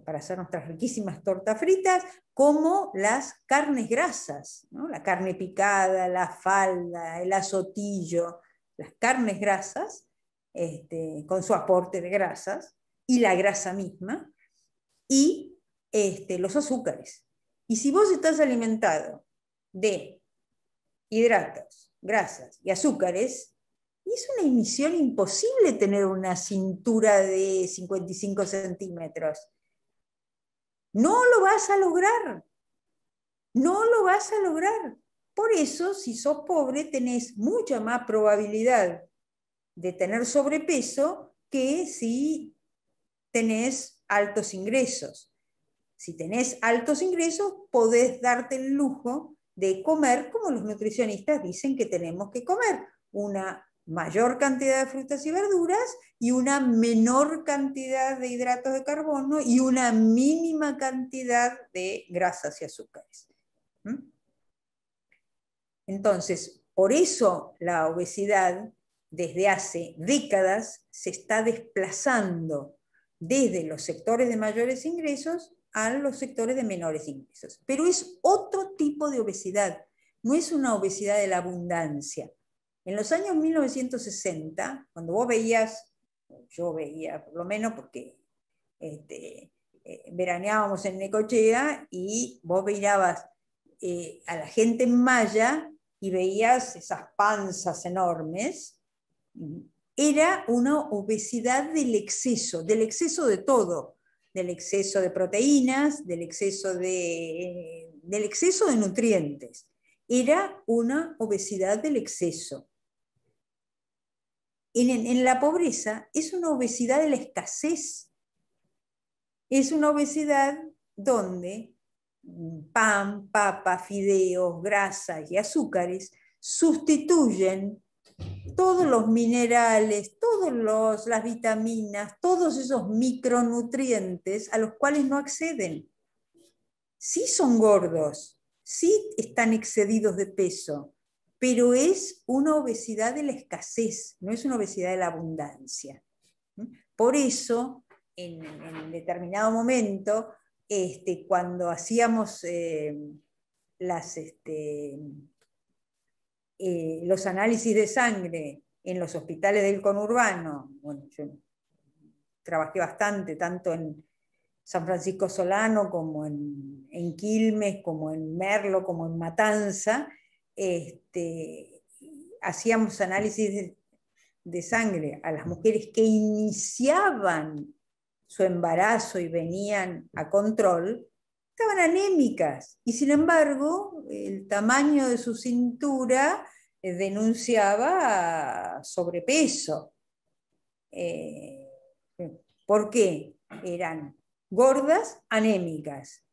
para hacer nuestras riquísimas tortas fritas, como las carnes grasas, ¿no? La carne picada, la falda, el azotillo, las carnes grasas, con su aporte de grasas, y la grasa misma, y los azúcares. Y si vos estás alimentado de hidratos, grasas y azúcares, es una misión imposible tener una cintura de 55 centímetros. No lo vas a lograr. No lo vas a lograr. Por eso, si sos pobre, tenés mucha más probabilidad de tener sobrepeso que si tenés altos ingresos. Si tenés altos ingresos, podés darte el lujo de comer como los nutricionistas dicen que tenemos que comer, una mayor cantidad de frutas y verduras y una menor cantidad de hidratos de carbono y una mínima cantidad de grasas y azúcares. Entonces, por eso la obesidad desde hace décadas se está desplazando desde los sectores de mayores ingresos a los sectores de menores ingresos. Pero es otro tipo de obesidad, no es una obesidad de la abundancia. En los años 1960, cuando vos veías, yo veía por lo menos porque veraneábamos en Necochea y vos mirabas a la gente en malla y veías esas panzas enormes, era una obesidad del exceso de todo, del exceso de proteínas, del exceso de nutrientes. Era una obesidad del exceso. En la pobreza es una obesidad de la escasez. Es una obesidad donde pan, papa, fideos, grasas y azúcares sustituyen todos los minerales, todas las vitaminas, todos esos micronutrientes a los cuales no acceden. Sí son gordos, sí están excedidos de peso, pero es una obesidad de la escasez, no es una obesidad de la abundancia. Por eso, en determinado momento, cuando hacíamos los análisis de sangre en los hospitales del conurbano, bueno, yo trabajé bastante, tanto en San Francisco Solano, como en Quilmes, como en Merlo, como en Matanza, hacíamos análisis de sangre a las mujeres que iniciaban su embarazo y venían a control, estaban anémicas, y sin embargo, el tamaño de su cintura denunciaba sobrepeso. ¿Por qué? Eran gordas, anémicas.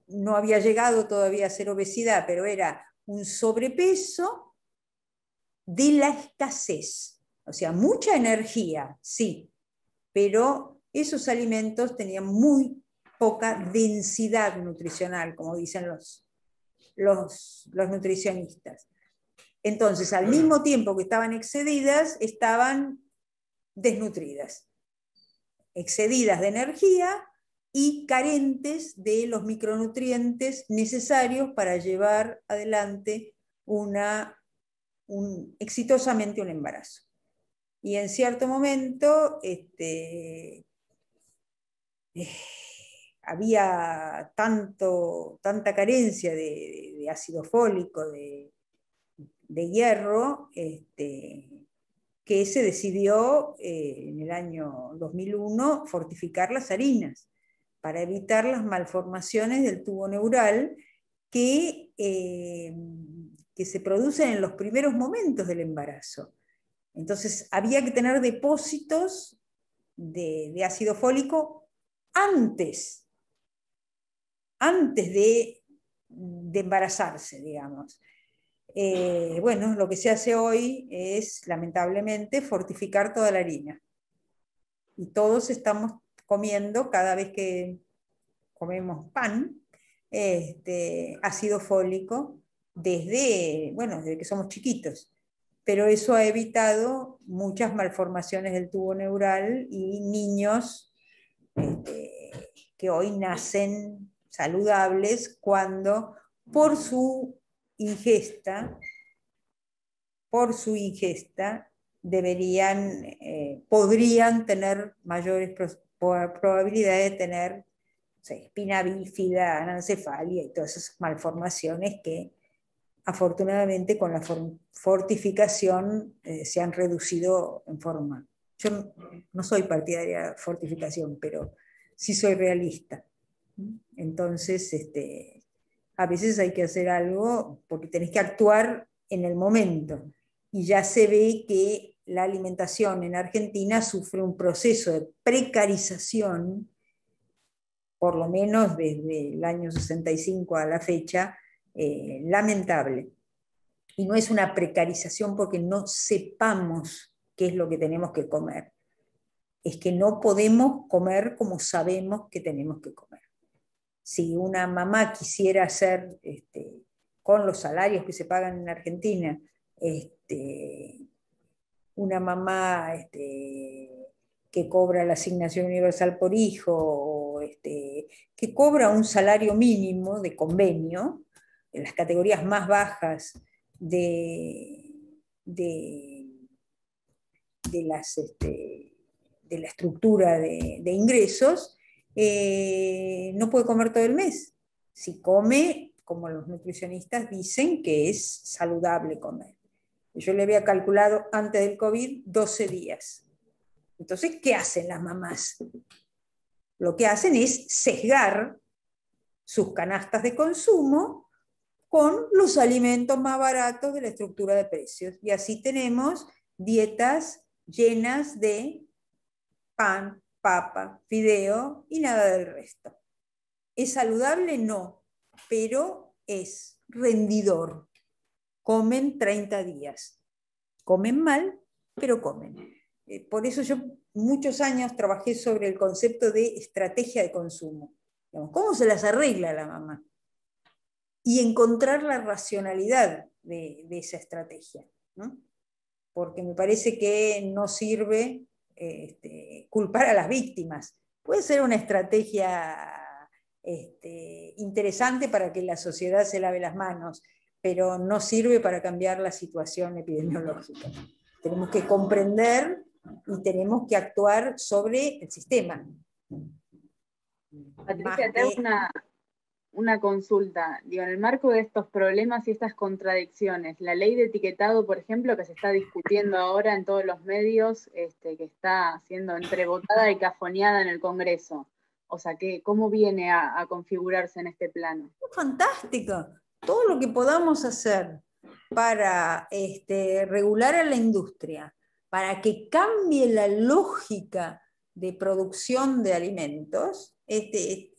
No había llegado todavía a ser obesidad, pero era un sobrepeso de la escasez. O sea, mucha energía, sí, pero esos alimentos tenían muy poca densidad nutricional, como dicen los nutricionistas. Entonces, al mismo tiempo que estaban excedidas, estaban desnutridas, excedidas de energía y carentes de los micronutrientes necesarios para llevar adelante exitosamente un embarazo. Y en cierto momento había tanta carencia de ácido fólico, de hierro, que se decidió en el año 2001 fortificar las harinas para evitar las malformaciones del tubo neural que se producen en los primeros momentos del embarazo. Entonces había que tener depósitos de ácido fólico antes de embarazarse, digamos. Bueno, lo que se hace hoy es, lamentablemente, fortificar toda la harina. Y todos estamos comiendo, cada vez que comemos pan, ácido fólico, desde que somos chiquitos. Pero eso ha evitado muchas malformaciones del tubo neural y niños que hoy nacen saludables cuando por su ingesta podrían tener mayores probabilidades de tener espina bífida, anencefalia y todas esas malformaciones que afortunadamente con la fortificación se han reducido en forma. Yo no soy partidaria de la fortificación, pero sí soy realista. Entonces, a veces hay que hacer algo porque tenés que actuar en el momento. Y ya se ve que la alimentación en Argentina sufre un proceso de precarización, por lo menos desde el año 65 a la fecha, lamentable. Y no es una precarización porque no sepamos qué es lo que tenemos que comer. Es que no podemos comer como sabemos que tenemos que comer. Si una mamá quisiera hacer, con los salarios que se pagan en Argentina, una mamá que cobra la asignación universal por hijo, o que cobra un salario mínimo de convenio, en las categorías más bajas de la estructura de ingresos, no puede comer todo el mes. Si come, como los nutricionistas dicen, que es saludable comer. Yo le había calculado antes del COVID 12 días. Entonces, ¿qué hacen las mamás? Lo que hacen es sesgar sus canastas de consumo con los alimentos más baratos de la estructura de precios. Y así tenemos dietas llenas de pan, papa, fideo y nada del resto. ¿Es saludable? No, pero es rendidor. Comen 30 días. Comen mal, pero comen. Por eso yo muchos años trabajé sobre el concepto de estrategia de consumo. ¿Cómo se las arregla la mamá? Y encontrar la racionalidad de esa estrategia, ¿no? Porque me parece que no sirve culpar a las víctimas. Puede ser una estrategia interesante para que la sociedad se lave las manos, pero no sirve para cambiar la situación epidemiológica. Tenemos que comprender y tenemos que actuar sobre el sistema. Patricia, te hago una consulta. Digo, en el marco de estos problemas y estas contradicciones, la ley de etiquetado, por ejemplo, que se está discutiendo ahora en todos los medios, que está siendo entrevotada y cajoneada en el Congreso. O sea, ¿cómo viene a configurarse en este plano? Fantástico. Todo lo que podamos hacer para regular a la industria, para que cambie la lógica de producción de alimentos,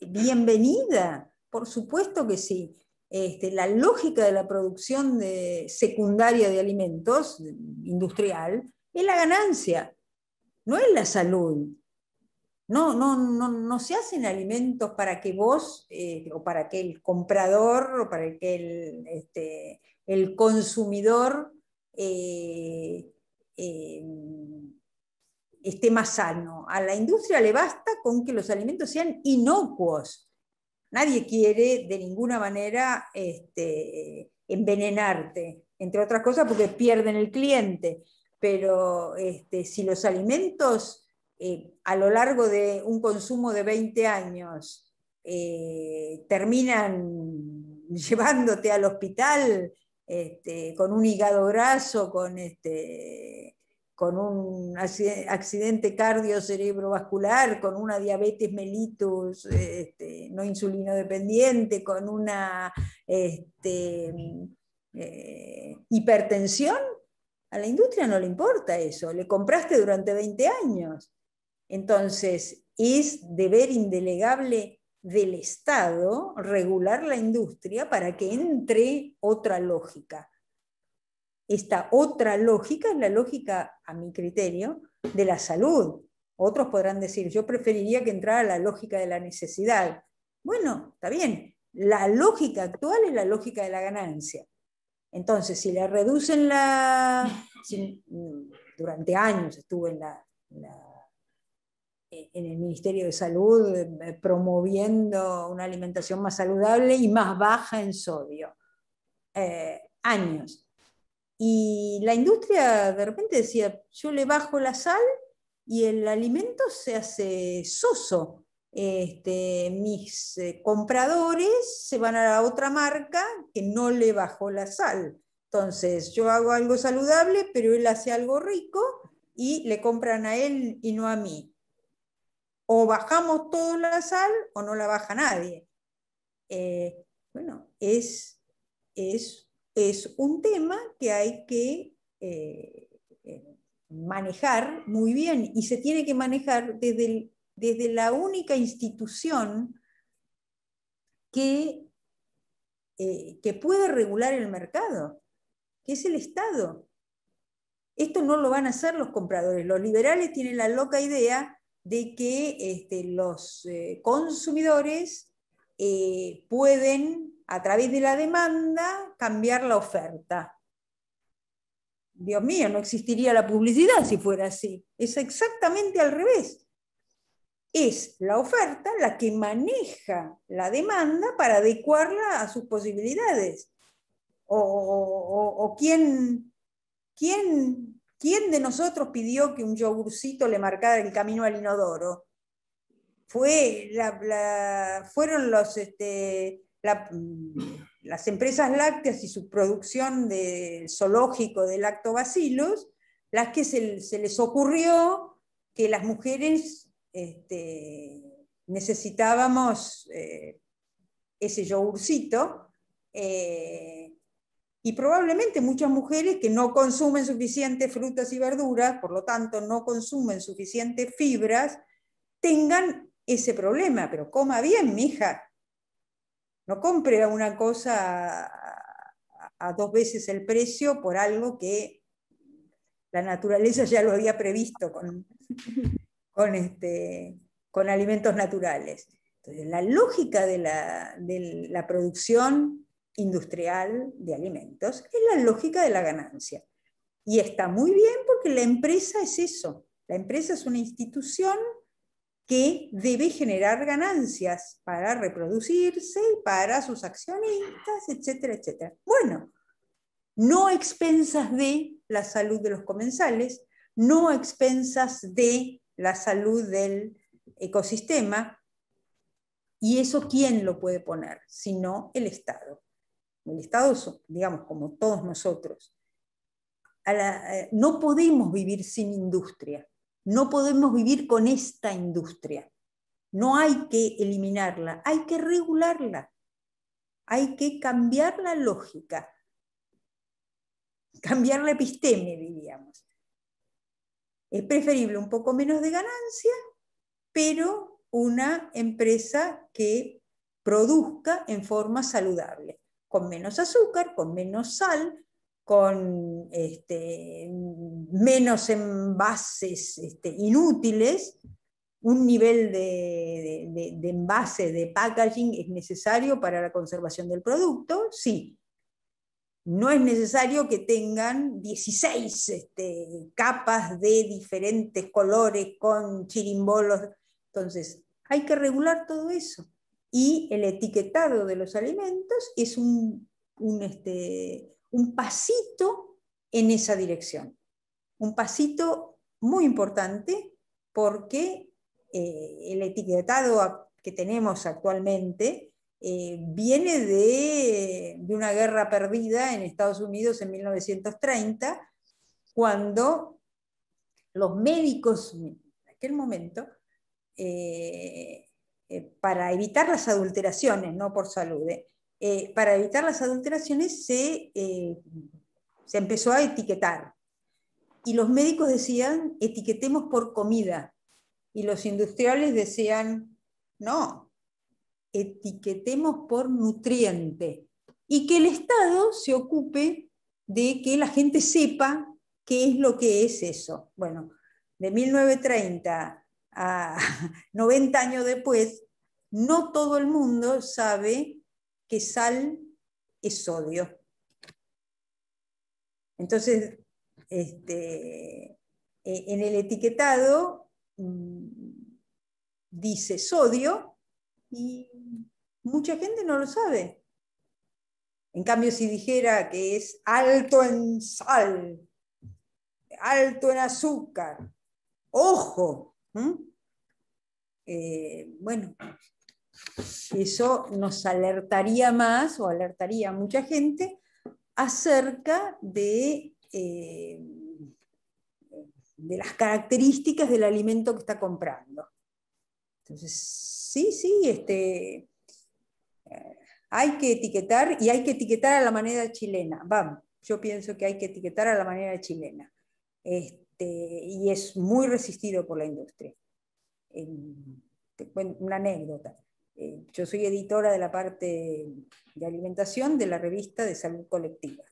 bienvenida, por supuesto que sí. La lógica de la producción secundaria de alimentos, industrial, es la ganancia, no es la salud. No se hacen alimentos para que vos, o para que el comprador, o para que el consumidor esté más sano. A la industria le basta con que los alimentos sean inocuos. Nadie quiere de ninguna manera envenenarte, entre otras cosas porque pierden el cliente. Pero si los alimentos a lo largo de un consumo de 20 años terminan llevándote al hospital con un hígado graso, con un accidente cardiocerebrovascular, con una diabetes mellitus no insulino dependiente, con una hipertensión, a la industria no le importa eso, le compraste durante 20 años. Entonces, es deber indelegable del Estado regular la industria para que entre otra lógica. Esta otra lógica es la lógica, a mi criterio, de la salud. Otros podrán decir, yo preferiría que entrara la lógica de la necesidad. Bueno, está bien. La lógica actual es la lógica de la ganancia. Entonces, si le reducen durante años estuve en el Ministerio de Salud promoviendo una alimentación más saludable y más baja en sodio. Años. Y la industria de repente decía, yo le bajo la sal y el alimento se hace soso. Mis compradores se van a la otra marca que no le bajó la sal. Entonces yo hago algo saludable, pero él hace algo rico y le compran a él y no a mí. O bajamos toda la sal o no la baja nadie. Bueno, es un tema que hay que manejar muy bien y se tiene que manejar desde la única institución que puede regular el mercado, que es el Estado. Esto no lo van a hacer los compradores. Los liberales tienen la loca idea de que los consumidores pueden, a través de la demanda, cambiar la oferta. Dios mío, no existiría la publicidad si fuera así. Es exactamente al revés. Es la oferta la que maneja la demanda para adecuarla a sus posibilidades. ¿O quién de nosotros pidió que un yogurcito le marcara el camino al inodoro? Fueron las empresas lácteas y su producción de zoológico de lactobacillus, las que se les ocurrió que las mujeres necesitábamos ese yogurcito, y probablemente muchas mujeres que no consumen suficientes frutas y verduras, por lo tanto no consumen suficientes fibras, tengan ese problema. Pero coma bien, mija. No compre una cosa a 2 veces el precio por algo que la naturaleza ya lo había previsto con alimentos naturales. Entonces, la lógica de la producción industrial de alimentos es la lógica de la ganancia. Y está muy bien porque la empresa es eso. La empresa es una institución que debe generar ganancias para reproducirse, para sus accionistas, etcétera, etcétera. Bueno, no a expensas de la salud de los comensales, no a expensas de la salud del ecosistema. ¿Y eso quién lo puede poner? Sino el Estado. El Estado, digamos, como todos nosotros. No podemos vivir sin industria. No podemos vivir con esta industria. No hay que eliminarla, hay que regularla. Hay que cambiar la lógica. Cambiar la episteme, diríamos. Es preferible un poco menos de ganancia, pero una empresa que produzca en forma saludable, con menos azúcar, con menos sal, con menos envases inútiles. Un nivel de envase, de packaging es necesario para la conservación del producto, sí. No es necesario que tengan 16 capas de diferentes colores con chirimbolos. Entonces, hay que regular todo eso. Y el etiquetado de los alimentos es un pasito en esa dirección. Un pasito muy importante porque el etiquetado que tenemos actualmente viene de una guerra perdida en Estados Unidos en 1930, cuando los médicos en aquel momento, para evitar las adulteraciones, no por salud, para evitar las adulteraciones se empezó a etiquetar. Y los médicos decían, etiquetemos por comida. Y los industriales decían, no, etiquetemos por nutriente. Y que el Estado se ocupe de que la gente sepa qué es lo que es eso. Bueno, de 1930 a 90 años después, no todo el mundo sabe que sal es sodio. Entonces, en el etiquetado dice sodio y mucha gente no lo sabe. En cambio, si dijera que es alto en sal, alto en azúcar, ojo, bueno, eso nos alertaría más o alertaría a mucha gente acerca de las características del alimento que está comprando. Entonces, sí, hay que etiquetar, y hay que etiquetar a la manera chilena. Vamos, yo pienso que hay que etiquetar a la manera chilena. Y es muy resistido por la industria. Te cuento una anécdota. Yo soy editora de la parte de alimentación de la revista de Salud Colectiva.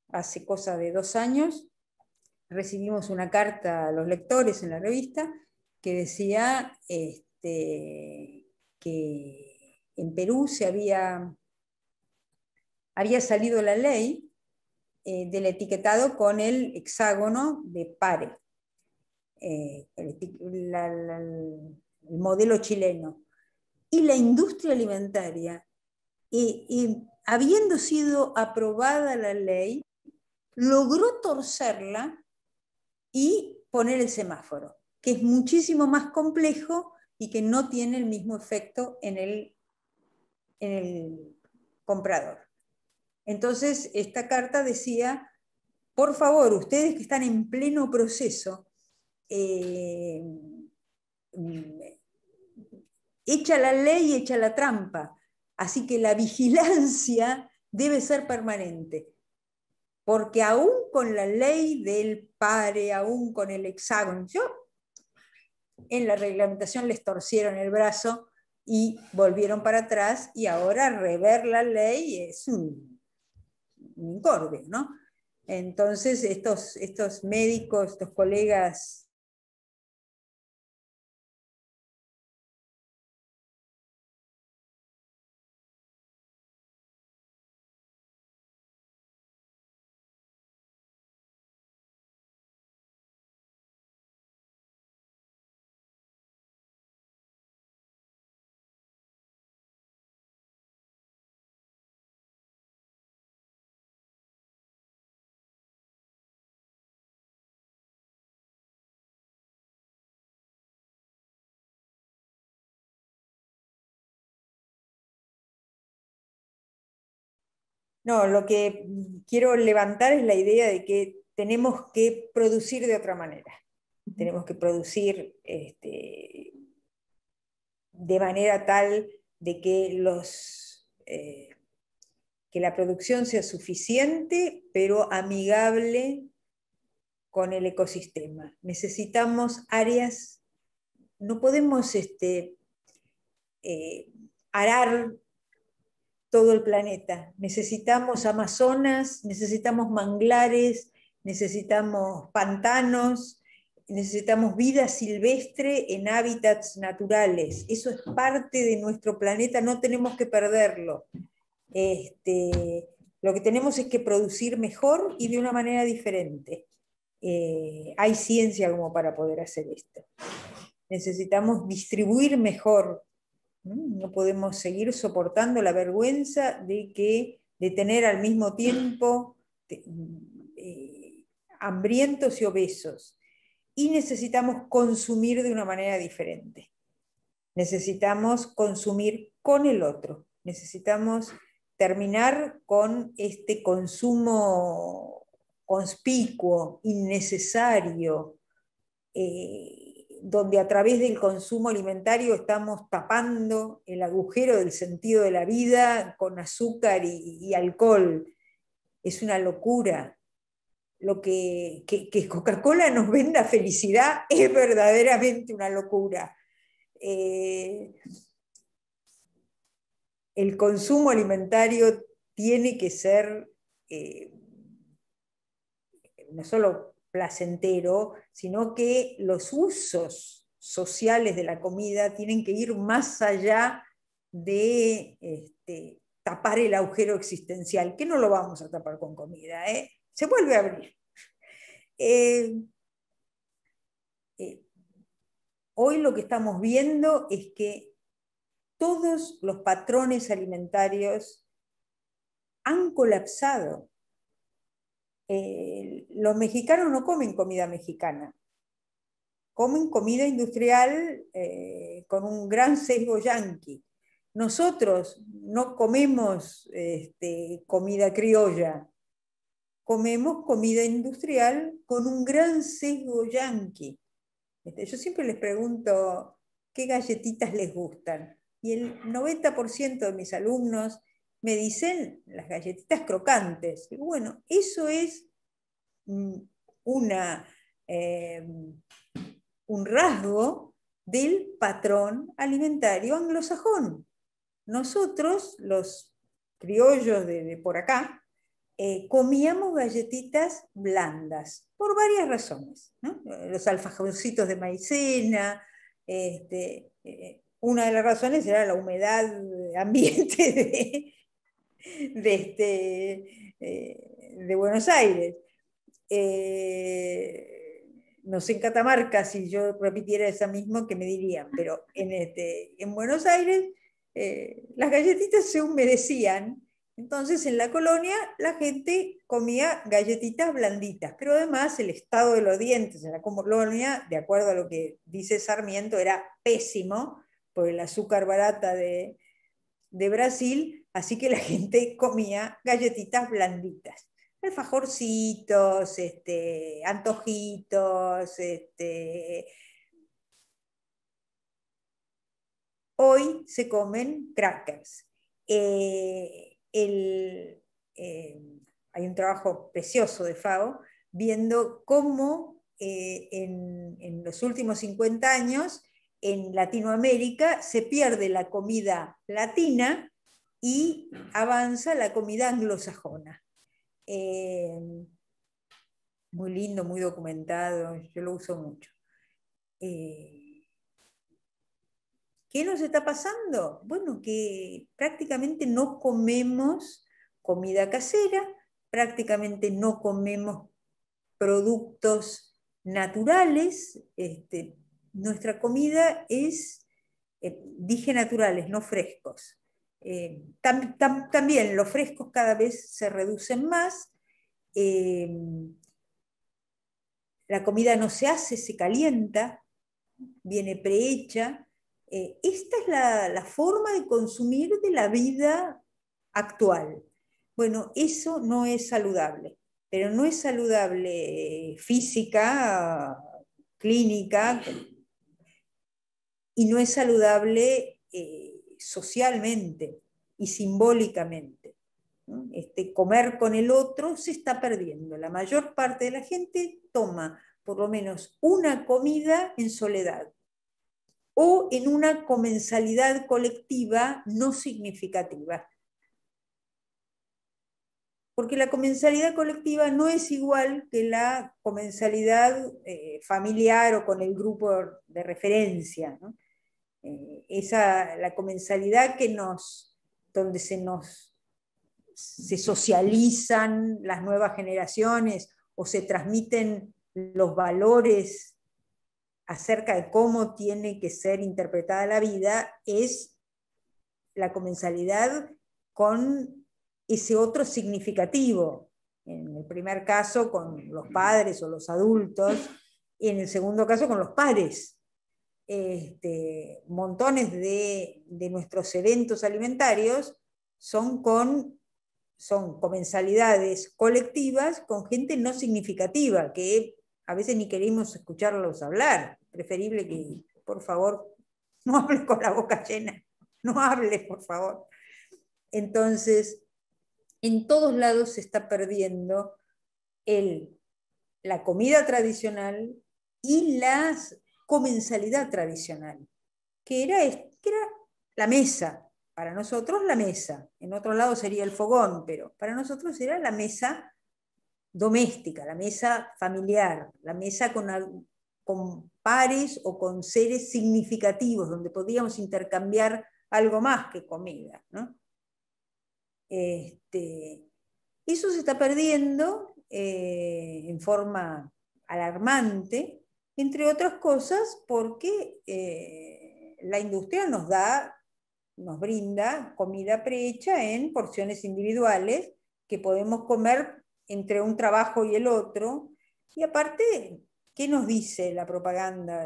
Hace cosa de 2 años recibimos una carta a los lectores en la revista que decía que en Perú había salido la ley del etiquetado con el hexágono de PARE, el modelo chileno. Y la industria alimentaria, habiendo sido aprobada la ley, logró torcerla y poner el semáforo, que es muchísimo más complejo y que no tiene el mismo efecto en el comprador. Entonces, esta carta decía, por favor, ustedes que están en pleno proceso, echa la ley, echa la trampa. Así que la vigilancia debe ser permanente. Porque aún con la ley del PARE, aún con el hexágono, yo en la reglamentación les torcieron el brazo y volvieron para atrás, y ahora rever la ley es un incordio, ¿no? Entonces estos médicos, estos colegas. No, lo que quiero levantar es la idea de que tenemos que producir de otra manera. Tenemos que producir de manera tal de que, que la producción sea suficiente, pero amigable con el ecosistema. Necesitamos áreas, no podemos arar todo el planeta. Necesitamos Amazonas, necesitamos manglares, necesitamos pantanos, necesitamos vida silvestre en hábitats naturales. Eso es parte de nuestro planeta, no tenemos que perderlo. Lo que tenemos es que producir mejor y de una manera diferente. Hay ciencia como para poder hacer esto. Necesitamos distribuir mejor. No podemos seguir soportando la vergüenza de tener al mismo tiempo hambrientos y obesos. Y necesitamos consumir de una manera diferente. Necesitamos consumir con el otro. Necesitamos terminar con este consumo conspicuo, innecesario, donde a través del consumo alimentario estamos tapando el agujero del sentido de la vida con azúcar y alcohol. Es una locura. Lo que Coca-Cola nos venda felicidad es verdaderamente una locura. El consumo alimentario tiene que ser no solo placentero, sino que los usos sociales de la comida tienen que ir más allá de tapar el agujero existencial, que no lo vamos a tapar con comida, se vuelve a abrir. Hoy lo que estamos viendo es que todos los patrones alimentarios han colapsado. Los mexicanos no comen comida mexicana, comen comida industrial con un gran sesgo yanqui. Nosotros no comemos comida criolla, comemos comida industrial con un gran sesgo yanqui. Yo siempre les pregunto qué galletitas les gustan, y el 90% de mis alumnos me dicen las galletitas crocantes. Y bueno, eso es un rasgo del patrón alimentario anglosajón. Nosotros, los criollos de por acá, comíamos galletitas blandas, por varias razones, ¿no? Los alfajorcitos de maicena, una de las razones era la humedad ambiente de Buenos Aires. No sé en Catamarca, si yo repitiera esa misma, que me dirían, pero en Buenos Aires las galletitas se humedecían. Entonces en la colonia la gente comía galletitas blanditas, pero además el estado de los dientes en la colonia, de acuerdo a lo que dice Sarmiento, era pésimo por el azúcar barata de Brasil, así que la gente comía galletitas blanditas. Alfajorcitos, antojitos, hoy se comen crackers. Hay un trabajo precioso de FAO viendo cómo en los últimos 50 años, en Latinoamérica se pierde la comida latina y avanza la comida anglosajona. Muy lindo, muy documentado, yo lo uso mucho. ¿Qué nos está pasando? Bueno, que prácticamente no comemos comida casera, prácticamente no comemos productos naturales. Nuestra comida es, dije naturales, no frescos. También los frescos cada vez se reducen más. La comida no se hace, se calienta, viene prehecha. Esta es la forma de consumir de la vida actual. Bueno, eso no es saludable, pero no es saludable física, clínica, y no es saludable socialmente y simbólicamente, ¿no? Comer con el otro se está perdiendo. La mayor parte de la gente toma por lo menos una comida en soledad o en una comensalidad colectiva no significativa. Porque la comensalidad colectiva no es igual que la comensalidad familiar o con el grupo de referencia, ¿no? La comensalidad donde se socializan las nuevas generaciones o se transmiten los valores acerca de cómo tiene que ser interpretada la vida, es la comensalidad con ese otro significativo. En el primer caso con los padres o los adultos, y en el segundo caso con los pares. Montones de nuestros eventos alimentarios son comensalidades colectivas con gente no significativa, que a veces ni queremos escucharlos hablar. Preferible que, por favor, no hable con la boca llena. No hable, por favor. Entonces, en todos lados se está perdiendo la comida tradicional y la comensalidad tradicional, que era la mesa. Para nosotros la mesa, en otro lado sería el fogón, pero para nosotros era la mesa doméstica, la mesa familiar, la mesa con pares o con seres significativos, donde podíamos intercambiar algo más que comida, ¿no? Eso se está perdiendo en forma alarmante, entre otras cosas porque la industria nos brinda comida prehecha en porciones individuales que podemos comer entre un trabajo y el otro. Y aparte, ¿qué nos dice la propaganda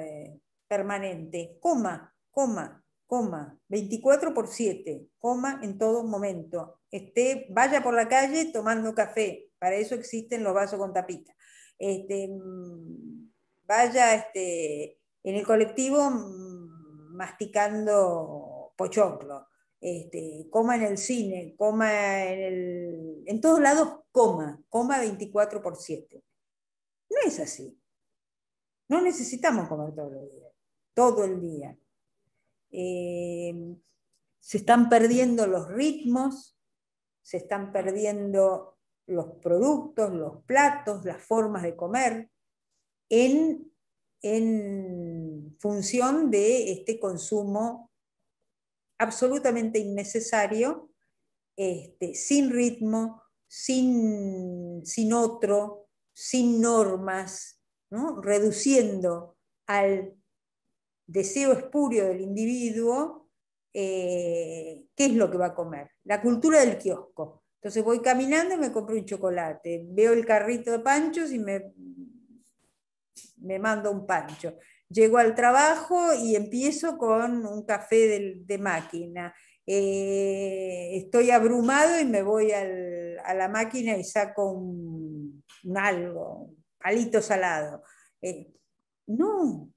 permanente? Coma, coma, coma, 24/7, coma en todo momento. Vaya por la calle tomando café, para eso existen los vasos con tapita. Vaya en el colectivo masticando pochoclo. Coma en el cine, coma en todos lados, coma 24/7. No es así. No necesitamos comer todo el día. Se están perdiendo los ritmos, se están perdiendo los productos, los platos, las formas de comer, en función de este consumo absolutamente innecesario, sin ritmo, sin otro, sin normas, ¿no? Reduciendo al deseo espurio del individuo qué es lo que va a comer. La cultura del kiosco. Entonces voy caminando y me compro un chocolate, veo el carrito de panchos y me mando un pancho. Llego al trabajo y empiezo con un café de máquina. Estoy abrumado y me voy a la máquina y saco un palito salado. No,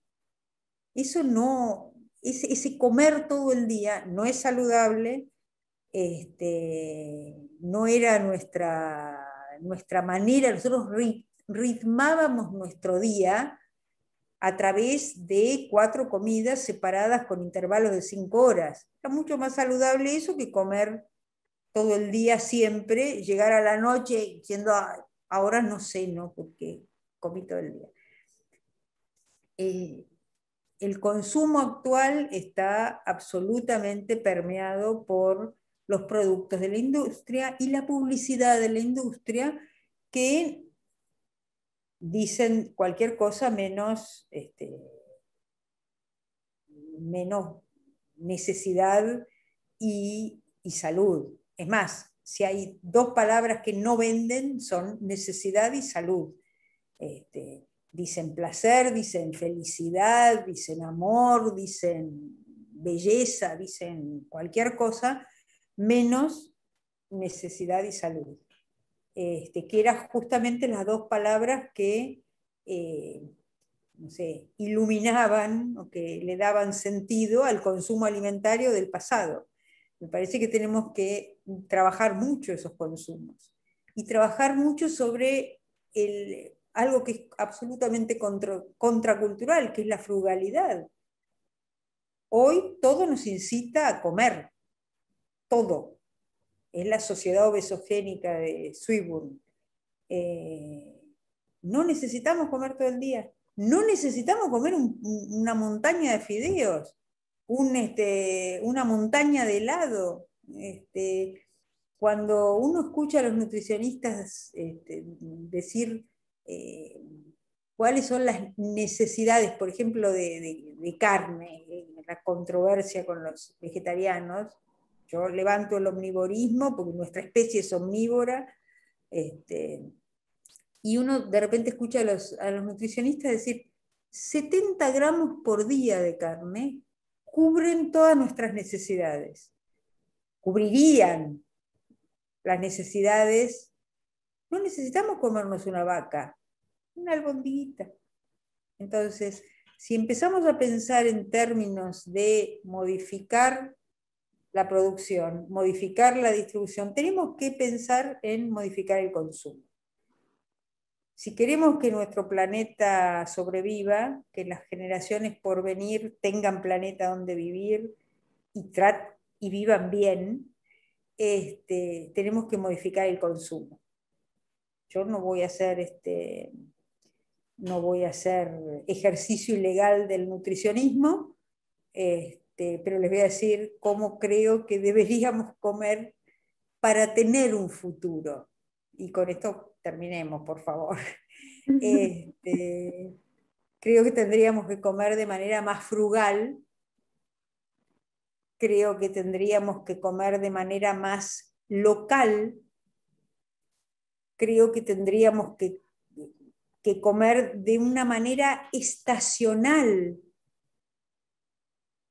eso no, ese comer todo el día no es saludable, no era nuestra manera. Nosotros ritmábamos nuestro día a través de 4 comidas separadas con intervalos de 5 horas. Era mucho más saludable eso que comer todo el día siempre, llegar a la noche diciendo, "Ah, ahora no ceno porque comí todo el día". El consumo actual está absolutamente permeado por los productos de la industria y la publicidad de la industria, que dicen cualquier cosa menos necesidad y salud. Es más, si hay 2 palabras que no venden, son necesidad y salud. Dicen placer, dicen felicidad, dicen amor, dicen belleza, dicen cualquier cosa, menos necesidad y salud. Que eran justamente las 2 palabras que no sé, iluminaban o que le daban sentido al consumo alimentario del pasado. Me parece que tenemos que trabajar mucho esos consumos y trabajar mucho sobre algo que es absolutamente contracultural, que es la frugalidad. Hoy todo nos incita a comer, todo. Es la sociedad obesogénica de Swinburne. No necesitamos comer todo el día. No necesitamos comer una montaña de fideos, una montaña de helado. Cuando uno escucha a los nutricionistas decir cuáles son las necesidades, por ejemplo, de carne, la controversia con los vegetarianos, yo levanto el omnivorismo porque nuestra especie es omnívora, y uno de repente escucha a los nutricionistas decir, 70 gramos por día de carne cubren todas nuestras necesidades. Cubrirían las necesidades. No necesitamos comernos una vaca, una albondiguita. Entonces, si empezamos a pensar en términos de modificar la producción, modificar la distribución, tenemos que pensar en modificar el consumo. Si queremos que nuestro planeta sobreviva, que las generaciones por venir tengan planeta donde vivir y vivan bien, tenemos que modificar el consumo. Yo no voy a hacer ejercicio ilegal del nutricionismo, pero les voy a decir cómo creo que deberíamos comer para tener un futuro. Y con esto terminemos, por favor. Creo que tendríamos que comer de manera más frugal, creo que tendríamos que comer de manera más local, creo que tendríamos que comer de una manera estacional,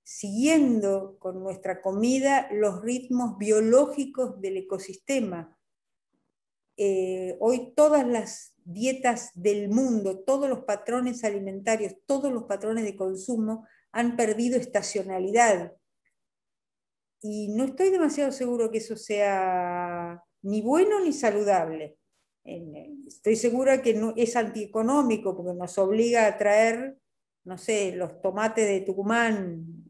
siguiendo con nuestra comida los ritmos biológicos del ecosistema. Hoy todas las dietas del mundo, todos los patrones alimentarios, todos los patrones de consumo han perdido estacionalidad. Y no estoy demasiado seguro que eso sea ni bueno ni saludable. Estoy segura que no, es antieconómico porque nos obliga a traer, no sé, los tomates de Tucumán,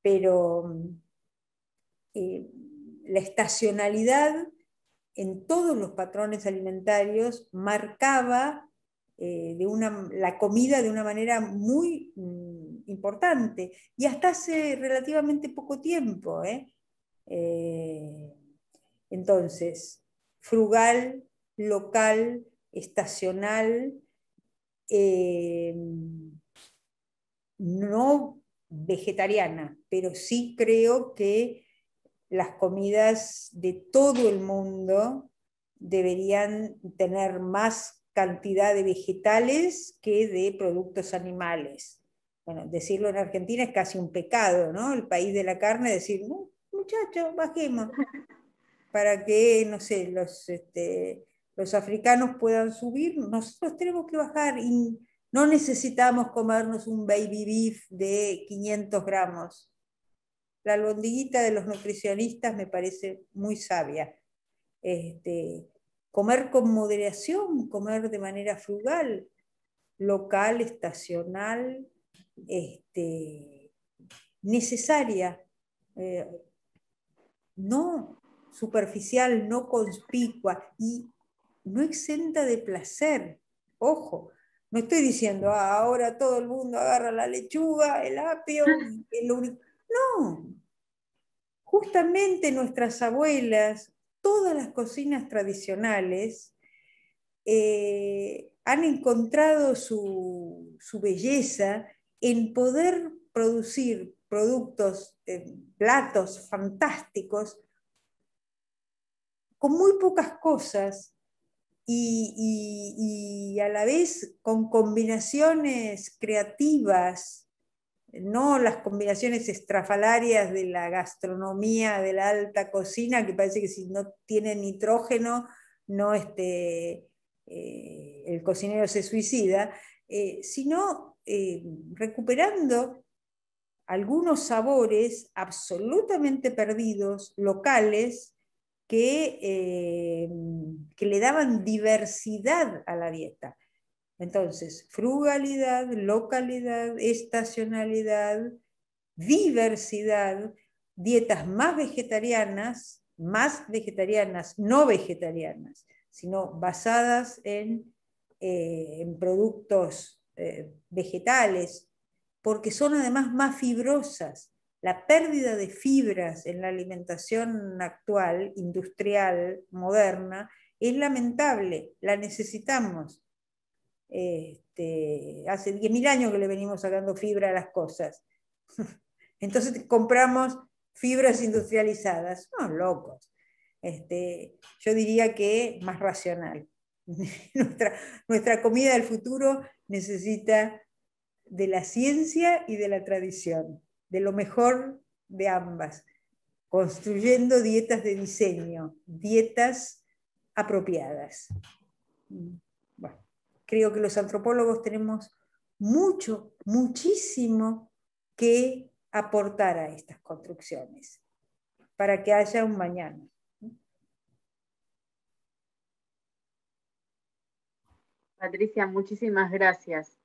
pero la estacionalidad en todos los patrones alimentarios marcaba la comida de una manera muy importante, y hasta hace relativamente poco tiempo. Entonces, frugal, local, estacional, no vegetariana, pero sí creo que las comidas de todo el mundo deberían tener más cantidad de vegetales que de productos animales. Bueno, decirlo en Argentina es casi un pecado, ¿no? El país de la carne, decir, no, muchachos, bajemos, para que, no sé, los africanos puedan subir, nosotros tenemos que bajar y no necesitamos comernos un baby beef de 500 gramos. La albondiguita de los nutricionistas me parece muy sabia. Comer con moderación, comer de manera frugal, local, estacional, necesaria, no superficial, no conspicua y no exenta de placer. Ojo, no estoy diciendo ahora todo el mundo agarra la lechuga, el apio, y es lo único. No, justamente nuestras abuelas, todas las cocinas tradicionales, han encontrado su belleza en poder producir productos, platos fantásticos, con muy pocas cosas y a la vez con combinaciones creativas, no las combinaciones estrafalarias de la gastronomía de la alta cocina, que parece que si no tiene nitrógeno, no el cocinero se suicida, sino recuperando algunos sabores absolutamente perdidos, locales, que le daban diversidad a la dieta. Entonces, frugalidad, localidad, estacionalidad, diversidad, dietas más vegetarianas, no vegetarianas, sino basadas en productos vegetales, porque son además más fibrosas. La pérdida de fibras en la alimentación actual, industrial, moderna, es lamentable, la necesitamos. Hace 10.000 años que le venimos sacando fibra a las cosas. Entonces compramos fibras industrializadas. No, locos. Yo diría que más racional. Nuestra comida del futuro necesita de la ciencia y de la tradición, de lo mejor de ambas, construyendo dietas de diseño, dietas apropiadas. Bueno, creo que los antropólogos tenemos mucho, muchísimo que aportar a estas construcciones para que haya un mañana. Patricia, muchísimas gracias.